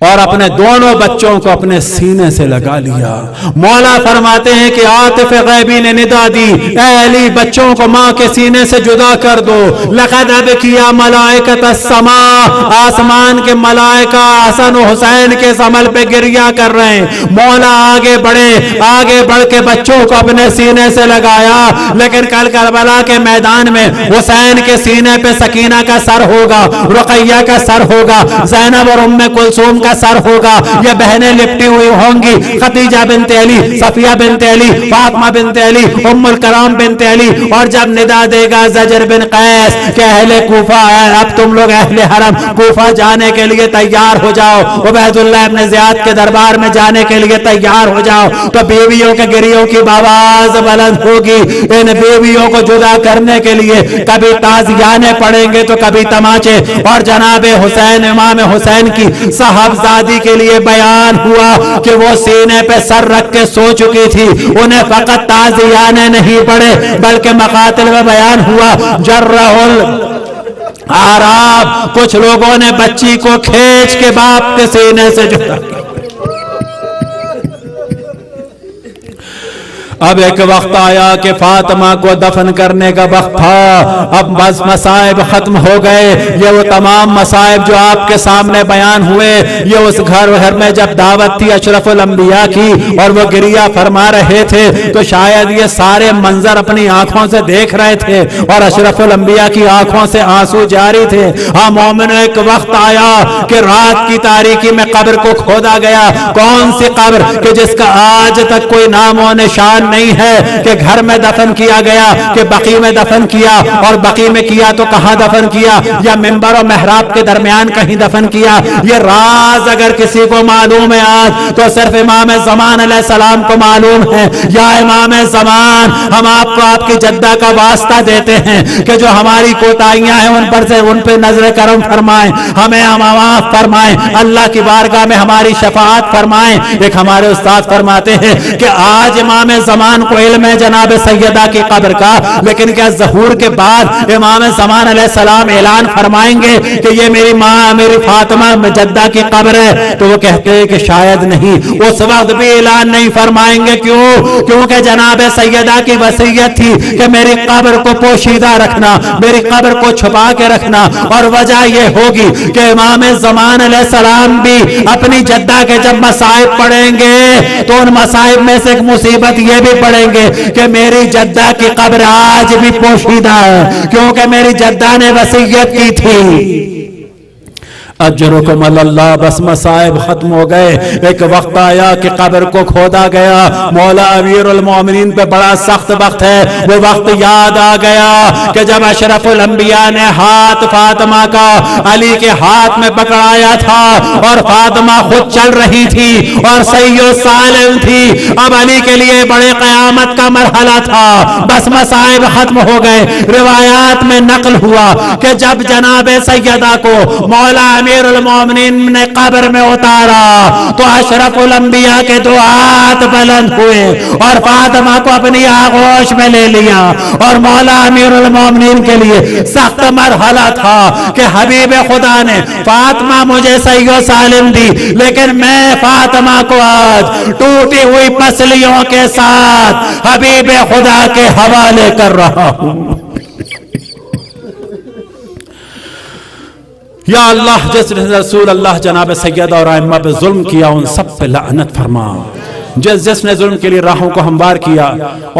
اور اپنے دونوں بچوں کو اپنے سینے سے لگا لیا۔ مولا فرماتے ہیں کہ عاطف غیبی نے ندا دی، اے علی بچوں کو ماں کے سینے سے جدا کر دو۔ لقد ابکیا ملائکۃ السماء، آسمان کے ملائکہ حسن و حسین کے حمل پہ گریہ کر رہے ہیں۔ مولا آگے بڑھے، آگے بڑھ کے بچوں کو اپنے سینے سے لگایا، لیکن کل کربلا کے میدان میں حسین کے سینے پہ سکینہ کا سر ہوگا، رقیہ کا سر ہوگا، زینب اور ام کلثوم کا سر ہوگا، یہ بہنیں لپٹی ہوئی ہوں گی، خدیجہ بنت علی، صفیہ بنت علی، فاطمہ بنت علی، ام الکرام بنت علی۔ اور جب ندا دے گا زجر بن قیس کہ اہل کوفہ، اب تم لوگ اہل حرم کوفہ جانے کے لیے تیار ہو جاؤ، عبید اللہ ابن زیاد کے دربار میں جانے کے لیے تیار ہو جاؤ، تو بیویوں کے گریوں کی آواز بلند ہوگی۔ ان بیویوں کو جدا کرنے کے لیے کبھی تازیانے پڑیں گے تو کبھی تماچے۔ اور جناب حسین، امام حسین کی صاحبزادی کے لیے بیان ہوا کہ وہ سینے پہ سر رکھ کے سو چکی تھی، انہیں فقط تازیانے نہیں پڑے بلکہ مقاتل میں بیان ہوا جرحل آراب، کچھ لوگوں نے بچی کو کھینچ کے باپ کے سینے سے جدا کیا۔ اب ایک وقت آیا کہ فاطمہ کو دفن کرنے کا وقت تھا، اب بس مصائب ختم ہو گئے۔ یہ وہ تمام مصائب جو آپ کے سامنے بیان ہوئے، یہ اس گھر میں جب دعوت تھی اشرف الانبیاء کی اور وہ گریہ فرما رہے تھے تو شاید یہ سارے منظر اپنی آنکھوں سے دیکھ رہے تھے اور اشرف الانبیاء کی آنکھوں سے آنسو جاری تھے۔ ہاں مومنو، ایک وقت آیا کہ رات کی تاریکی میں قبر کو کھودا گیا۔ کون سی قبر کہ جس کا آج تک کوئی نام و نشان نہیں ہے، کہ گھر میں دفن کیا گیا، کہ بقیع میں دفن کیا، اور بقیع میں کیا تو کہاں دفن کیا، یا منبر و محراب کے درمیان کہیں دفن کیا۔ یہ راز اگر کسی کو معلوم ہے آج تو صرف امام زمان علیہ السلام کو معلوم ہے۔ یا امام زمان، ہم آپ کو آپ کی جدہ کا واسطہ دیتے ہیں کہ جو ہماری کوتاہیاں ہیں ان پہ نظر کرم فرمائیں، ہمیں معاف فرمائیں، اللہ کی بارگاہ میں ہماری شفاعت فرمائیں۔ ایک ہمارے استاد فرماتے ہیں کہ آج امام زمان کو علم ہے جناب سیدہ کی قبر کا، لیکن کیا ظہور کے بعد امام زمان علیہ السلام اعلان فرمائیں گے کہ یہ میری ماں، میری فاطمہ جدہ کی قبر ہے؟ تو وہ کہتے ہیں کہ شاید نہیں، اس وقت بھی اعلان نہیں فرمائیں گے۔ کیوں؟ کیونکہ جناب سیدہ کی وصیت تھی کہ میری قبر کو پوشیدہ رکھنا، میری قبر کو چھپا کے رکھنا۔ اور وجہ یہ ہوگی کہ امام زمان علیہ السلام بھی اپنی جدہ کے جب مصائب پڑھیں گے تو ان مصائب میں سے ایک مصیبت یہ بھی پڑھیں گے کہ میری جدہ کی قبر آج بھی پوشیدہ ہے، کیونکہ میری جدہ نے وصیت کی تھی۔ اجرکم اللہ، بس مصائب ختم ہو گئے۔ ایک وقت آیا کہ قبر کو کھودا گیا۔ مولا امیر المومنین پہ بڑا سخت وقت ہے۔ وہ وقت یاد آ گیا کہ جب اشرف الانبیاء نے ہاتھ فاطمہ کا علی کے ہاتھ میں پکڑایا تھا اور فاطمہ خود چل رہی تھی اور صحیح و سالم تھی۔ اب علی کے لیے بڑے قیامت کا مرحلہ تھا، بس مصائب ختم ہو گئے۔ روایات میں نقل ہوا کہ جب جناب سیدہ کو مولا امیر المومنین نے قبر میں اتارا تو اشرف الانبیاء کے دو ہاتھ بلند ہوئے اور فاطمہ کو اپنی آغوش میں لے لیا۔ اور مولا امیر المومنین کے لیے سخت مرحلہ تھا کہ حبیب خدا نے فاطمہ مجھے صحیح و سالم دی، لیکن میں فاطمہ کو آج ٹوٹی ہوئی پسلیوں کے ساتھ حبیب خدا کے حوالے کر رہا ہوں۔ یا اللہ، جس رسول اللہ جناب سیدہ اور ائمہ پہ ظلم کیا ان سب پہ لعنت فرما۔ جس نے ظلم کے لیے راہوں کو ہموار کیا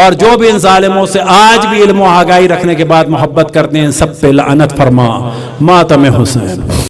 اور جو بھی ان ظالموں سے آج بھی علم و آگاہی رکھنے کے بعد محبت کرتے ہیں، ان سب پہ لعنت فرما۔ ماتم حسین۔